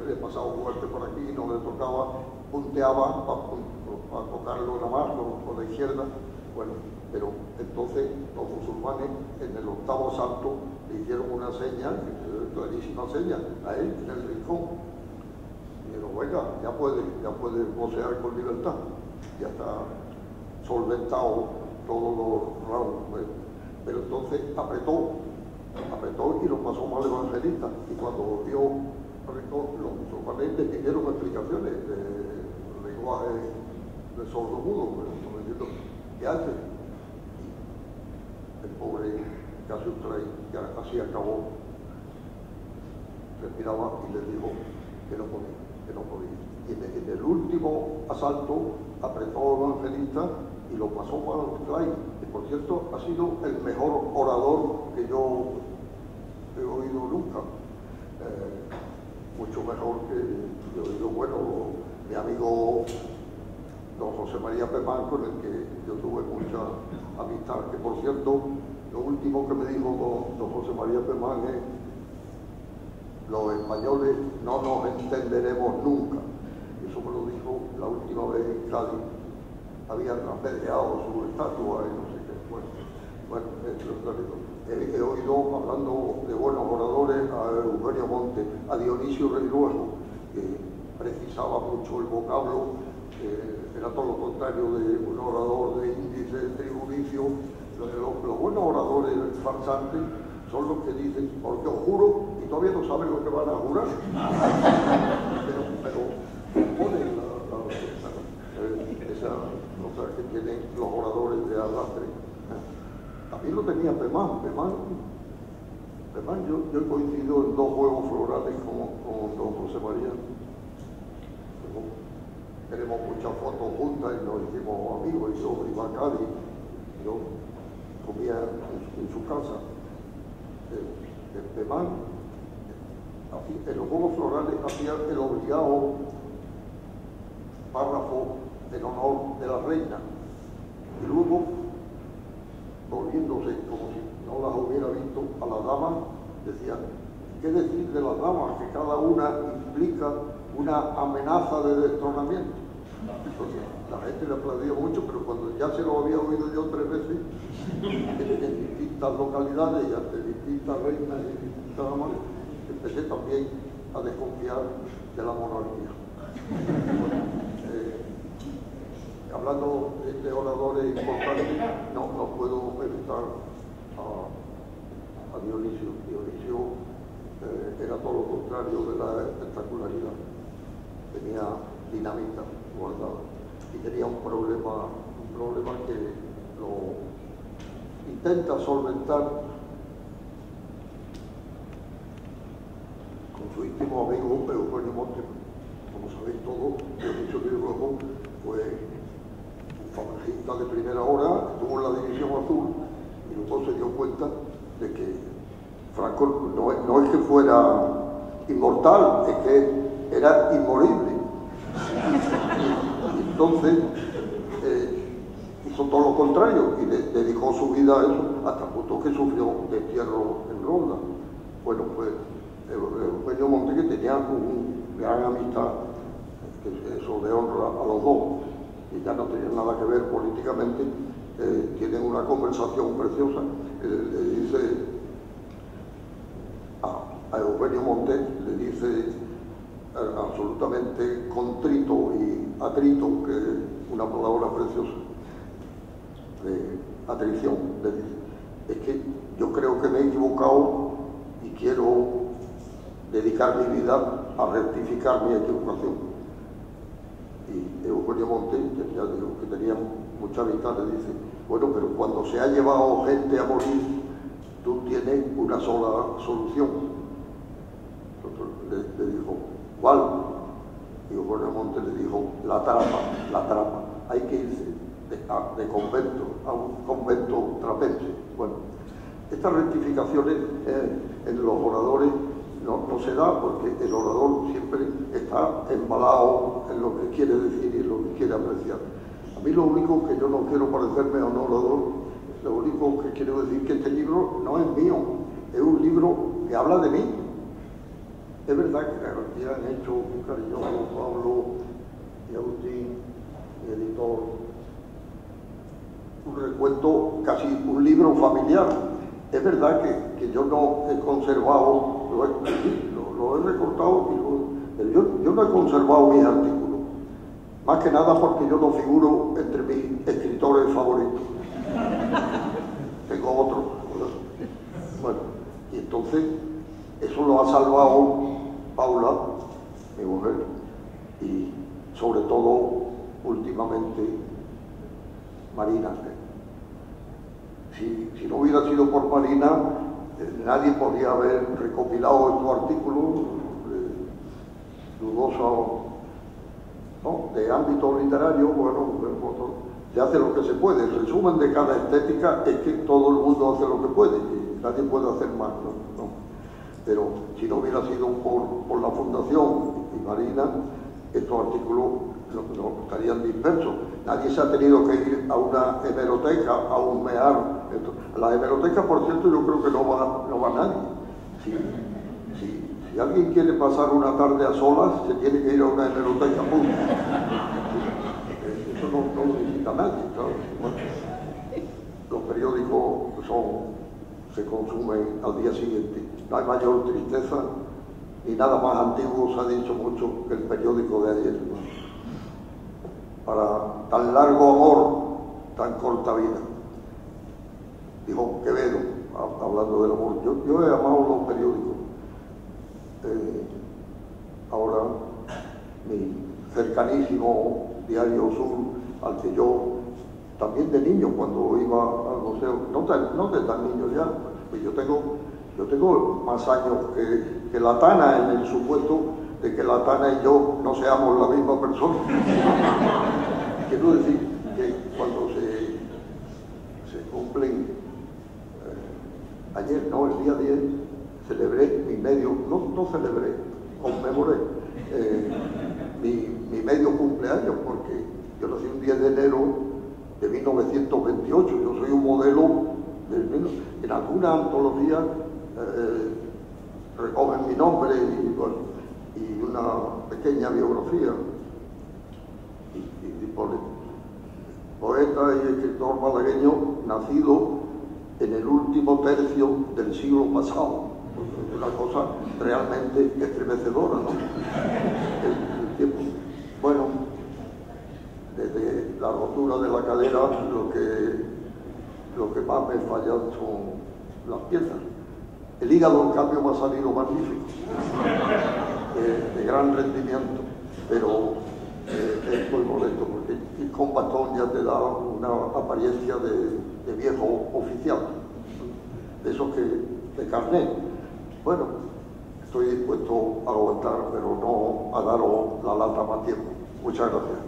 le pasaba fuerte por aquí, no le tocaba, punteaba para tocarlo en la mano con la izquierda. Bueno, pero entonces los musulmanes en el 8º asalto le hicieron una seña, clarísima seña, a él en el rincón. Y dijeron, venga, ya puede vocear con libertad. Ya está solventado todos los rounds. Pero entonces apretó y lo pasó mal evangelista. Y cuando vio los musulmanes le pidieron explicaciones de lenguaje de sordo-mudo, como diciendo, ¿qué hace? Y el pobre casi ya así acabó, respiraba y le dijo que no podía. Y en el último asalto apretó al evangelista y lo pasó mal Clay. Y por cierto, ha sido el mejor orador que yo he oído nunca. Mucho mejor que yo he oído, bueno, mi amigo don José María Pemán, con el que yo tuve mucha amistad, que por cierto, lo último que me dijo don José María Pemán es: los españoles no nos entenderemos nunca. Eso me lo dijo la última vez en Cádiz. Habían apedreado su estatua y no sé qué. Bueno, he oído, hablando de buenos oradores, a Eugenio Monte, a Dionisio Reiruejo, que precisaba mucho el vocablo, era todo lo contrario de un orador de índice tribulicio. Los buenos oradores farsantes son los que dicen, porque os juro, y todavía no saben lo que van a jurar. pero ponen esa cosa que tienen los oradores de arrastre. También lo tenía Pemán, yo he coincidido en 2 juegos florales con don José María. Tenemos muchas fotos juntas y nos hicimos amigos, y yo iba a Cádiz, yo comía en su casa. Pemán, en los juegos florales, hacía el obligado párrafo en honor de la reina, y luego, volviéndose como si no las hubiera visto a las damas, decía, ¿qué decir de las damas? Que cada una implica una amenaza de destronamiento. Entonces, la gente le aplaudía mucho, pero cuando ya se lo había oído yo 3 veces, en distintas localidades y ante distintas reinas y distintas damas, empecé también a desconfiar de la monarquía. Hablando de oradores importantes, no puedo evitar a Dionisio. Dionisio era todo lo contrario de la espectacularidad. Tenía dinamita guardada y tenía un problema que lo intenta solventar con su íntimo amigo Eugenio Monte. Como sabéis todos, Dionisio Reiruejo fue falangista de primera hora, estuvo en la División Azul y luego se dio cuenta de que Franco no es que fuera inmortal, es que era inmorible. Y entonces hizo todo lo contrario y dedicó su vida a eso, hasta el punto que sufrió destierro en Ronda. Bueno, pues Eugenio Monte, que tenía una gran amistad, que eso le honra a los dos, y ya no tenían nada que ver políticamente, tienen una conversación preciosa. Le dice a Eugenio Monte, le dice absolutamente contrito y atrito, que es una palabra preciosa, de atrición, le dice, es que yo creo que me he equivocado y quiero dedicar mi vida a rectificar mi equivocación. Y Eugenio Monte, ya digo que tenía mucha amistad, le dice, bueno, pero cuando se ha llevado gente a morir, tú tienes una sola solución. Entonces le dijo, ¿cuál? Y Eugenio Monte le dijo, la trampa. Hay que irse de convento a un convento trapense. Bueno, estas rectificaciones en los oradores no se da porque el orador siempre está embalado en lo que quiere decir y en lo que quiere apreciar. A mí lo único que yo no quiero parecerme a un orador, lo único que quiero decir que este libro no es mío, es un libro que habla de mí. Es verdad que aquí han hecho un cariñoso Pablo y Agustín, mi editor, un recuento, casi un libro familiar. Es verdad que yo no he conservado, lo he recortado, pero yo no he conservado mis artículos. Más que nada porque yo no figuro entre mis escritores favoritos. Tengo otros. Bueno, y entonces eso lo ha salvado Paula, mi mujer, y sobre todo últimamente Marina. Si no hubiera sido por Marina, nadie podría haber recopilado estos artículos dudosos, ¿no? De ámbito literario. Bueno, se hace lo que se puede. El resumen de cada estética es que todo el mundo hace lo que puede y nadie puede hacer más, ¿no? Pero si no hubiera sido por la Fundación y Marina, estos artículos no estarían dispersos. Nadie se ha tenido que ir a una hemeroteca a husmear. A la hemeroteca, por cierto, yo creo que no va nadie. Si alguien quiere pasar una tarde a solas, se tiene que ir a una hemeroteca, punto. Eso no lo necesita nadie, ¿sabes? Bueno, los periódicos se consumen al día siguiente. No hay mayor tristeza ni nada más antiguo, se ha dicho mucho, que el periódico de ayer, ¿no? Para tan largo amor, tan corta vida. Dijo Quevedo, hablando del amor. Yo he amado los periódicos. Ahora, mi cercanísimo Diario Sur, al que yo también de niño, cuando iba al museo, no de tan niño ya, pues yo tengo más años que la Tana, en el supuesto de que la Tana y yo no seamos la misma persona. Quiero decir que cuando se cumplen, ayer, no, el día 10, celebré mi medio, no celebré, conmemoré mi medio cumpleaños, porque yo nací un 10 de enero de 1928, yo soy un modelo en alguna antología recogen mi nombre y una pequeña biografía y pone poeta y escritor malagueño nacido en el último tercio del siglo pasado. Una cosa realmente estremecedora, ¿no? El tiempo. Bueno, desde la rotura de la cadera lo que más me falla son las piezas. El hígado, en cambio, me ha salido magnífico, de gran rendimiento, pero es muy molesto, porque ir con bastón ya te da una apariencia de viejo oficial, de esos de carnet. Bueno, estoy dispuesto a aguantar, pero no a daros la lata más tiempo. Muchas gracias.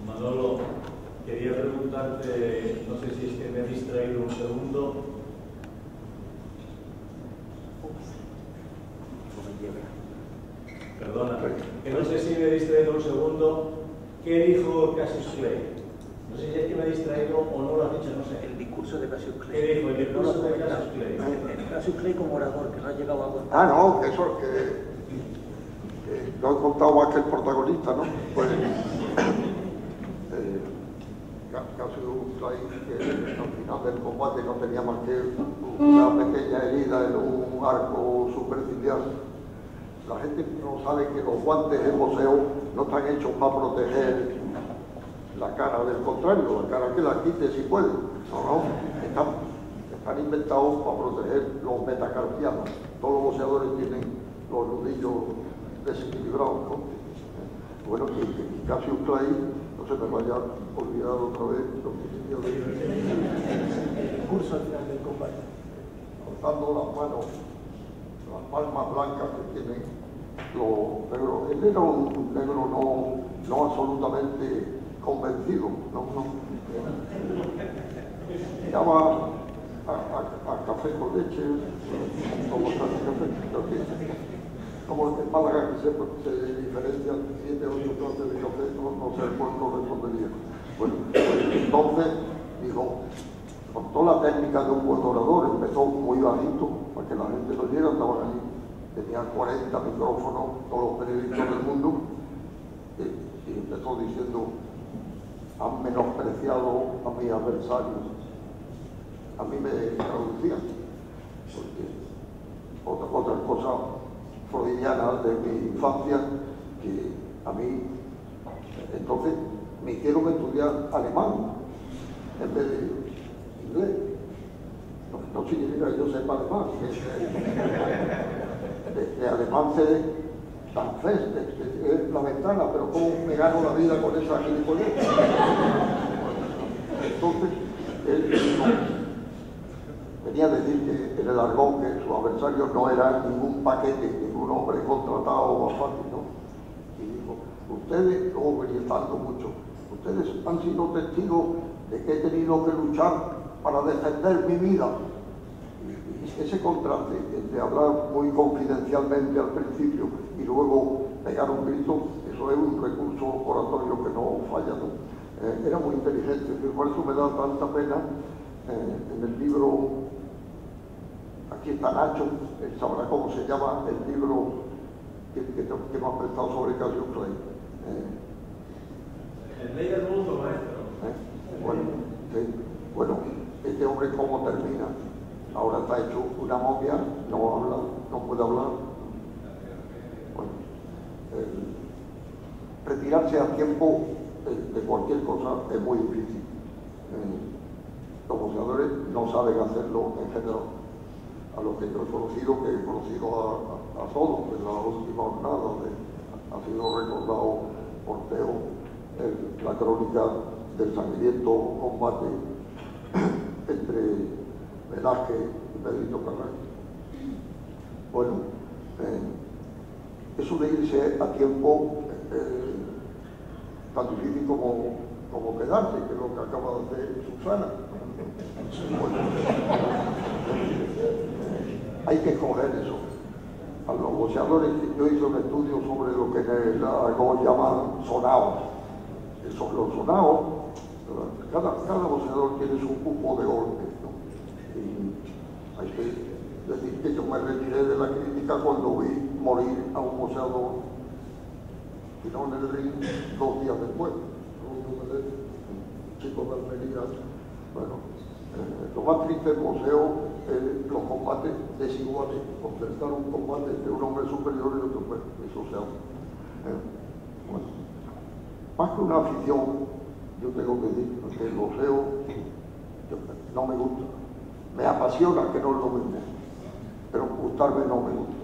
Manolo, quería preguntarte, no sé si es que me he distraído un segundo. Perdona, que no sé si me he distraído un segundo. ¿Qué dijo Cassius Clay? No sé si es que me he distraído o no lo has dicho, no sé. El discurso de Cassius Clay. ¿Qué dijo el discurso de Cassius Clay? Cassius Clay como orador, que no ha llegado a contar. No, eso que no he contado más que el protagonista, ¿no? Pues Cassius Clay, que al final del combate no tenía más que una pequeña herida en un arco superciliar, La gente no sabe que los guantes de boxeo no están hechos para proteger la cara, del contrario, la cara que la quite si puede. No, están inventados para proteger los metacarpianos. Todos los boxeadores tienen los nudillos desequilibrados, ¿no? Bueno, y Cassius Clay, no se me vaya a olvidar otra vez lo que tenía de El curso al final del combate. cortando las manos, las palmas blancas que tienen los negros. Él era un negro no absolutamente convencido, no. Llama a café con leche, como en Málaga que se diferencian 7 o 8 clases de café, no sé cuál correspondería. Bueno, entonces dijo, con toda la técnica de un buen orador, empezó muy bajito para que la gente lo oyera, estaban allí, tenían 40 micrófonos, todos los periodistas del mundo, y empezó diciendo, han menospreciado a mis adversarios. A mí me traducían, porque otra cosa freudiana de mi infancia, que a mí, entonces, me hicieron estudiar alemán en vez de inglés. No significa que yo sepa alemán, de alemán sé tan fest, es la ventana, pero ¿cómo me gano la vida con esa gilipollez? Entonces, él venía a decir que en el argón que sus adversarios no eran ningún paquete, ningún hombre contratado o fácil, ¿no? Y dijo, ustedes, luego venía estando mucho, ustedes han sido testigos de que he tenido que luchar para defender mi vida. Y ese contraste entre hablar muy confidencialmente al principio y luego pegar un grito, eso es un recurso oratorio que no falla, ¿no? Era muy inteligente, por eso me da tanta pena. En el libro, aquí está Nacho, él sabrá cómo se llama el libro que me ha prestado sobre Cassius Clay. El rey del mundo, maestro. Bueno, sí. Bueno, este hombre cómo termina. Ahora está hecho una momia, no habla, no puede hablar. Bueno, retirarse a tiempo de cualquier cosa es muy difícil. Los boxeadores no saben hacerlo en general. A los que yo he conocido a todos en la última jornada, ha sido recordado por Teo la crónica del sangriento combate entre Velázquez y Pedrito Carrasco. Bueno, eso de irse a tiempo tan difícil como quedarse, que es lo que acaba de hacer Susana. Bueno, hay que escoger eso. A los boxeadores, yo hice un estudio sobre lo que en la argot llaman sonados. Los sonados, cada boxeador tiene su cupo de golpes, ¿no? Y hay que decir que yo me retiré de la crítica cuando vi morir a un boxeador, y no en el ring 2 días después. Chicos de Almería. Bueno, lo más triste del boxeo es los combates desiguales, concertar un combate entre un hombre superior y otro, pues, eso se hace. Bueno, más que una afición, yo tengo que decir que el boxeo no me gusta. Me apasiona, que no es lo mismo, pero gustarme no me gusta.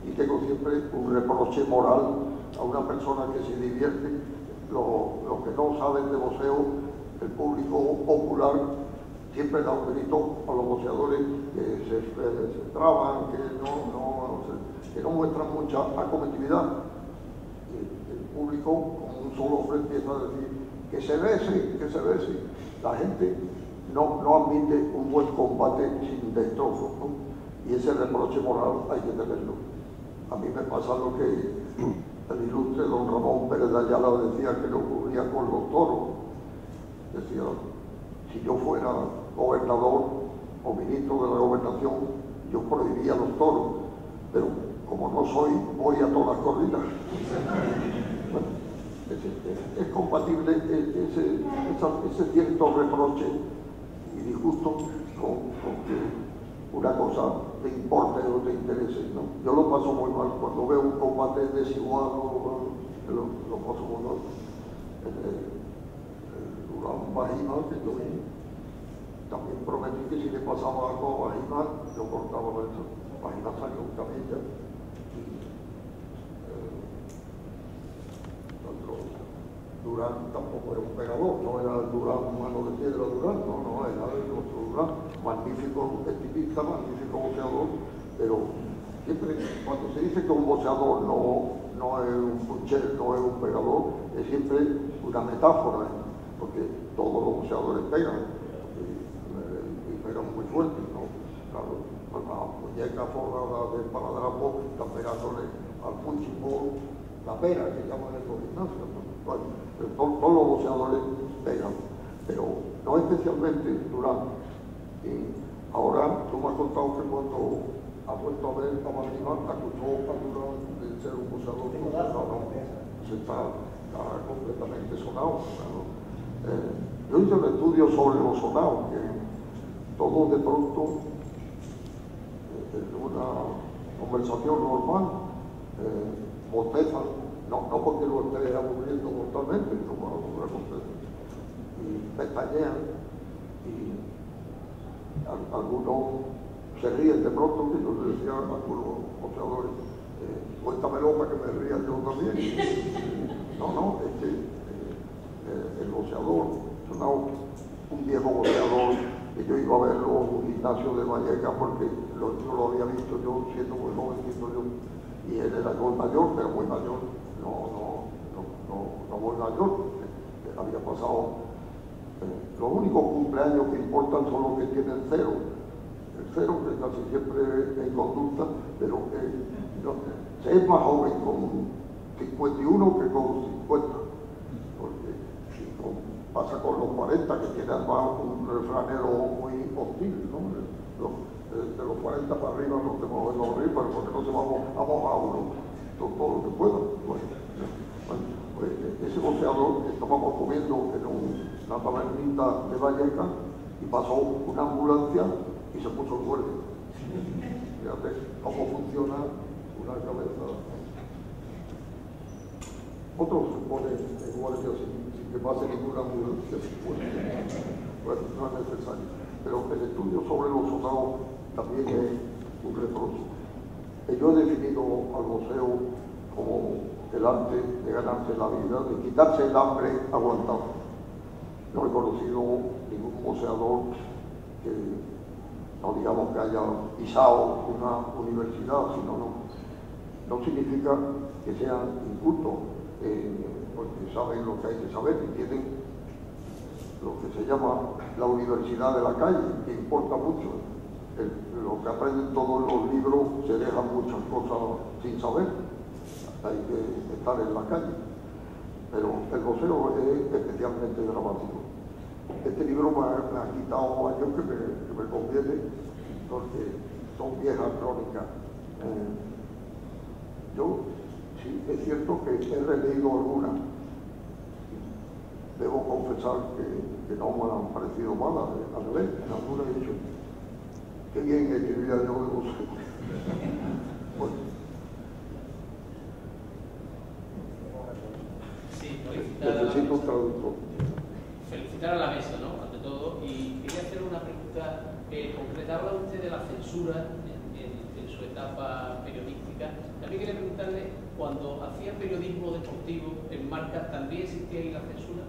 Y tengo siempre un reproche moral a una persona que se divierte. Los que no saben de boxeo, el público popular siempre da un grito a los boxeadores que se traban, que no muestran mucha acometividad. Y el público, como un solo hombre, empieza a decir que se bese. La gente no admite un buen combate sin destrozos, ¿no? Y ese reproche moral hay que tenerlo. A mí me pasa lo que el ilustre don Ramón Pérez de Ayala decía que lo ocurría con los toros. Decía, si yo fuera gobernador o ministro de la gobernación, yo prohibiría los toros, pero como no soy, voy a todas las corridas. Bueno, es compatible ese cierto reproche y disgusto con que una cosa te importe o te interese, ¿no? Yo lo paso muy mal cuando veo un combate desigual, lo paso muy mal. Durán Bajima, que yo también prometí que si le pasaba algo a Bajima, yo cortaba eso. Bajima salió en camilla. Durán tampoco era un pegador, no era el Durán mano de piedra Durán, no, era el otro Durán, magnífico estilista, magnífico boxeador, pero siempre cuando se dice que un boxeador no es un puncher, no es un pegador, es siempre una metáfora, porque todos los boxeadores pegan, y pegan muy fuerte, ¿no? Claro, con la muñeca forrada de esparadrapo, están pegándole al punching ball, la pera que llaman en los gimnasios, ¿no? Bueno, todos los boxeadores pegan, pero no especialmente Durán. Y ahora tú me has contado que cuando has vuelto a ver a Bajima, acusó a Durán de ser un boxeador. Se está completamente sonado. ¿No? Yo hice un estudio sobre los sonados, que todos de pronto, en una conversación normal, bostezan. No porque lo esté aburriendo totalmente, como una cosa, y pestañean, y algunos se ríen de pronto, que yo les decía a algunos boxeadores, cuéntamelo para que me ría yo también. No, es que el boxeador, un viejo boxeador, que yo iba a verlo en un gimnasio de Vallecas porque yo lo había visto yo siendo muy jovencito yo, y él era muy mayor, pero muy mayor. No muy mayor, había pasado. Los únicos cumpleaños que importan son los que tienen cero. El cero, que casi siempre en conducta, pero se es más joven con 51 que con 50. Porque si pasa con los 40, que tiene además un refranero muy hostil, ¿no? De los 40 para arriba no te mueves los ríos, pero porque no se vamos a uno todo lo que pueda. Pues ese boxeador estábamos comiendo en una tabernita de Vallecas y pasó una ambulancia y se puso en guardia. Fíjate cómo funciona una cabeza. Otros se ponen en guardia sin que pase ninguna ambulancia. Bueno, no es necesario. Pero el estudio sobre los sonados también es un reproche. Yo he definido al boxeo como el arte de ganarse la vida, de quitarse el hambre aguantado. No he conocido ningún boxeador que, no digamos que haya pisado una universidad, sino no significa que sean incultos, porque saben lo que hay que saber y tienen lo que se llama la universidad de la calle, que importa mucho. Lo que aprenden todos los libros se dejan muchas cosas sin saber. Hay que estar en la calle. Pero el boxeo es especialmente dramático. Este libro me ha quitado años que me conviene, porque son viejas crónicas. Yo sí es cierto que he releído algunas. Debo confesar que no me han parecido malas. Al revés, en algunas he dicho, qué bien escribía yo de boxeo. Bueno. Necesito un traductor. Felicitar a la mesa, ¿no? Ante todo, y quería hacer una pregunta concreta. Habla usted de la censura en su etapa periodística. También quería preguntarle, cuando hacía periodismo deportivo en Marca, ¿también existía ahí la censura?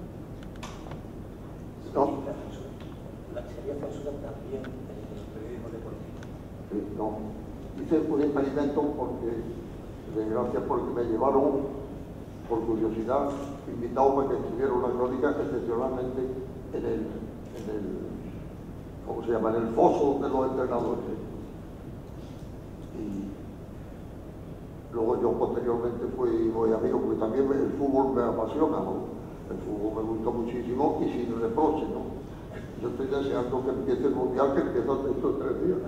No. ¿Sería censura también en el periodismo deportivo? Sí, no. Hice un experimento gracias porque me llevaron por curiosidad, invitado para que escribiera una crónica excepcionalmente en el ¿cómo se llama?, en el foso de los entrenadores. Y luego yo posteriormente fui muy amigo, porque también el fútbol me apasiona, ¿no? El fútbol me gusta muchísimo y sin reproche, ¿no? Yo estoy deseando que empiece el mundial, que empieza dentro de 3 días.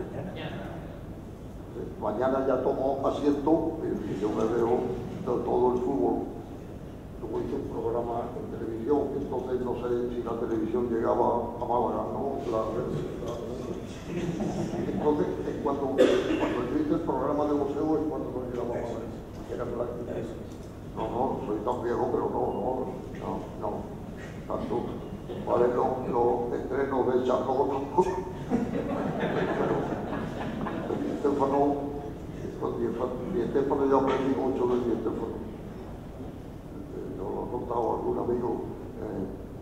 Mañana ya tomo asiento y yo me veo todo el fútbol. Luego hice un programa en televisión, entonces no sé si la televisión llegaba a Málaga, ¿no? Entonces, cuando yo hice el programa de boxeo es cuando nos llevamos a ver. Era práctica. No, soy tan viejo, pero no. Tanto, ¿cuáles los estrenos de Charcot? Di Stéfano yo aprendí mucho de Di Stéfano. Yo lo he contado a algún amigo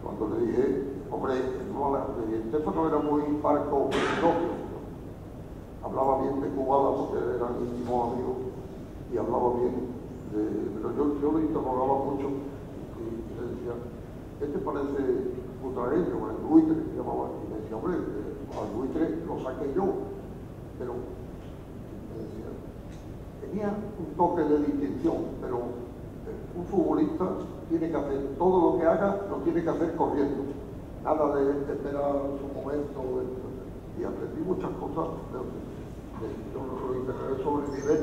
cuando le dije, hombre, Di Stéfano era muy parco, muy propio. Hablaba bien de Cubana porque eran íntimos amigos y hablaba bien pero yo lo interrogaba mucho y le decía, ¿qué te parece Butragueño? El buitre, que llamaba, y me decía, hombre, al buitre lo saqué yo, pero me decía, tenía un toque de distinción, pero un futbolista tiene que hacer todo lo que haga, lo tiene que hacer corriendo, nada de esperar su momento, y aprendí muchas cosas, yo lo integré sobre nivel,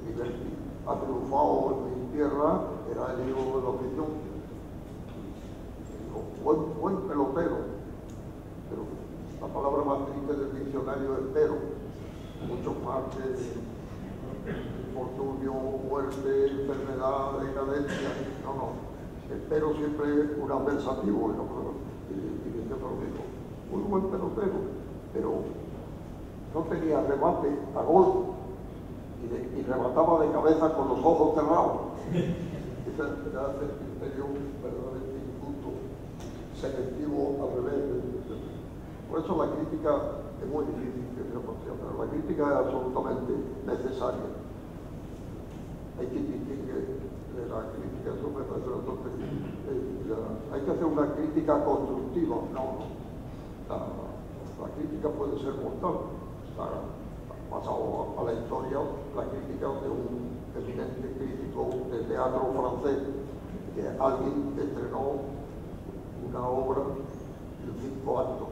nivel ha triunfado en mi tierra, era el hijo de la afición, buen pelotero, pero la palabra más triste del diccionario es pero, mucho más que infortunio, muerte, enfermedad, decadencia, no, el pero siempre es un adversativo, y siempre lo dijo, muy buen pelotero, pero no tenía remate a gol y remataba de cabeza con los ojos cerrados. Ese hace el criterio verdaderamente injusto, selectivo al revés. Por eso la crítica es muy difícil que se aproxime, pero la crítica es absolutamente necesaria. Hay que distinguir de la crítica, eso me parece una tontería. Hay que hacer una crítica constructiva, no. La crítica puede ser mortal. Pasado a la historia, la crítica de un eminente crítico de teatro francés, que alguien estrenó una obra en 5 actos.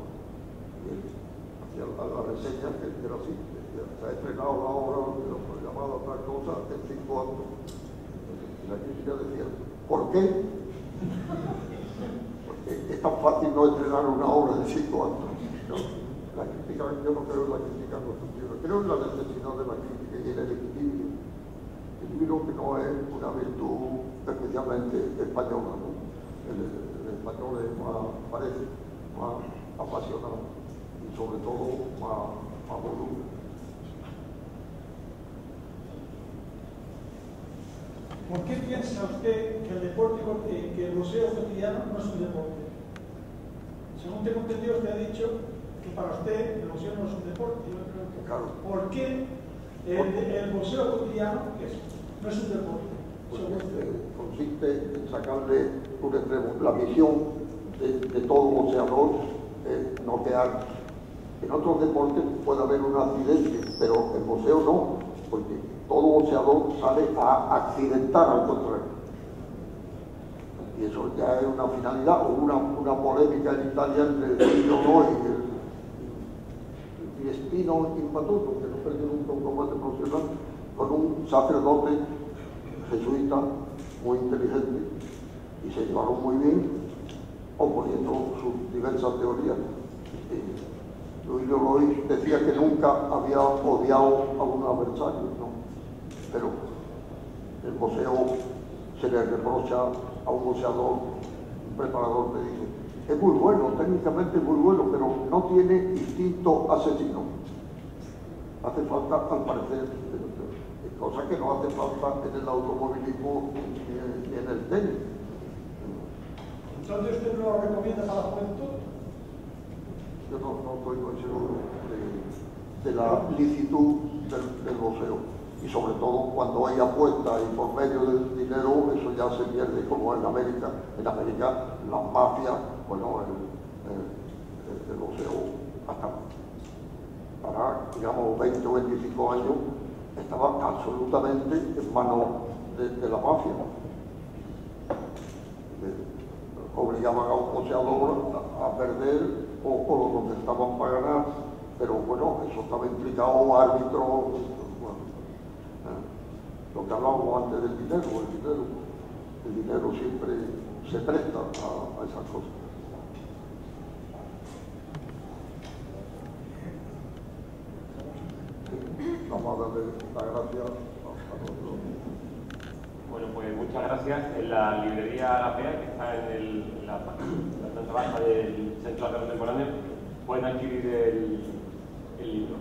Y hacía la reseña que era así, decía, se ha estrenado la obra llamada otra cosa en 5 actos. Y la crítica decía, ¿por qué? Porque es tan fácil no estrenar una obra en 5 actos. ¿No? La crítica, yo no creo en la crítica constructiva, creo en la necesidad de la crítica y en el equilibrio. El equilibrio que no es una virtud especialmente española, ¿no? El español es parece más apasionado y sobre todo más volumen. ¿Por qué piensa usted que el deporte, que el boxeo cotidiano no es un deporte? Según tengo entendido, usted ha dicho que para usted el boxeo no es un deporte. Yo me pregunto, Claro. ¿por qué el boxeo cotidiano no es un deporte? Consiste en sacarle un extremo. La misión de todo boxeador es noquear. En otros deportes puede haber un accidente, pero en boxeo no, porque todo boxeador sale a accidentar al contrario. Y eso ya es una finalidad, o una polémica en Italia entre el no y Espino Impatuto, que no perdió nunca un combate profesional, con un sacerdote jesuita muy inteligente, y se llevaron muy bien, oponiendo sus diversas teorías. Luis Leroy decía que nunca había odiado a un adversario, ¿no? Pero el boxeo se le reprocha a un boxeador, un preparador te dice, es muy bueno, técnicamente muy bueno, pero no tiene instinto asesino. Hace falta, al parecer, cosa que no hace falta en el automovilismo ni en el tenis. Entonces, ¿usted no lo recomienda para la juventud? Yo no estoy muy seguro de la licitud del boxeo. Y sobre todo cuando hay apuestas y por medio del dinero, eso ya se pierde, como en América. En América, las mafias, bueno, el boxeo hasta para, digamos, 20 o 25 años, estaba absolutamente en manos de la mafia. Obligaban a un boxeador a perder o lo que estaban para ganar, pero bueno, eso estaba implicado árbitro. Lo que hablábamos antes del dinero, el dinero siempre se presta a esas cosas. vamos a darle las gracias a nuestro. Bueno, pues muchas gracias. En la librería Agapea, que está en la planta baja del Centro de Arte Contemporáneo, pueden adquirir el libro.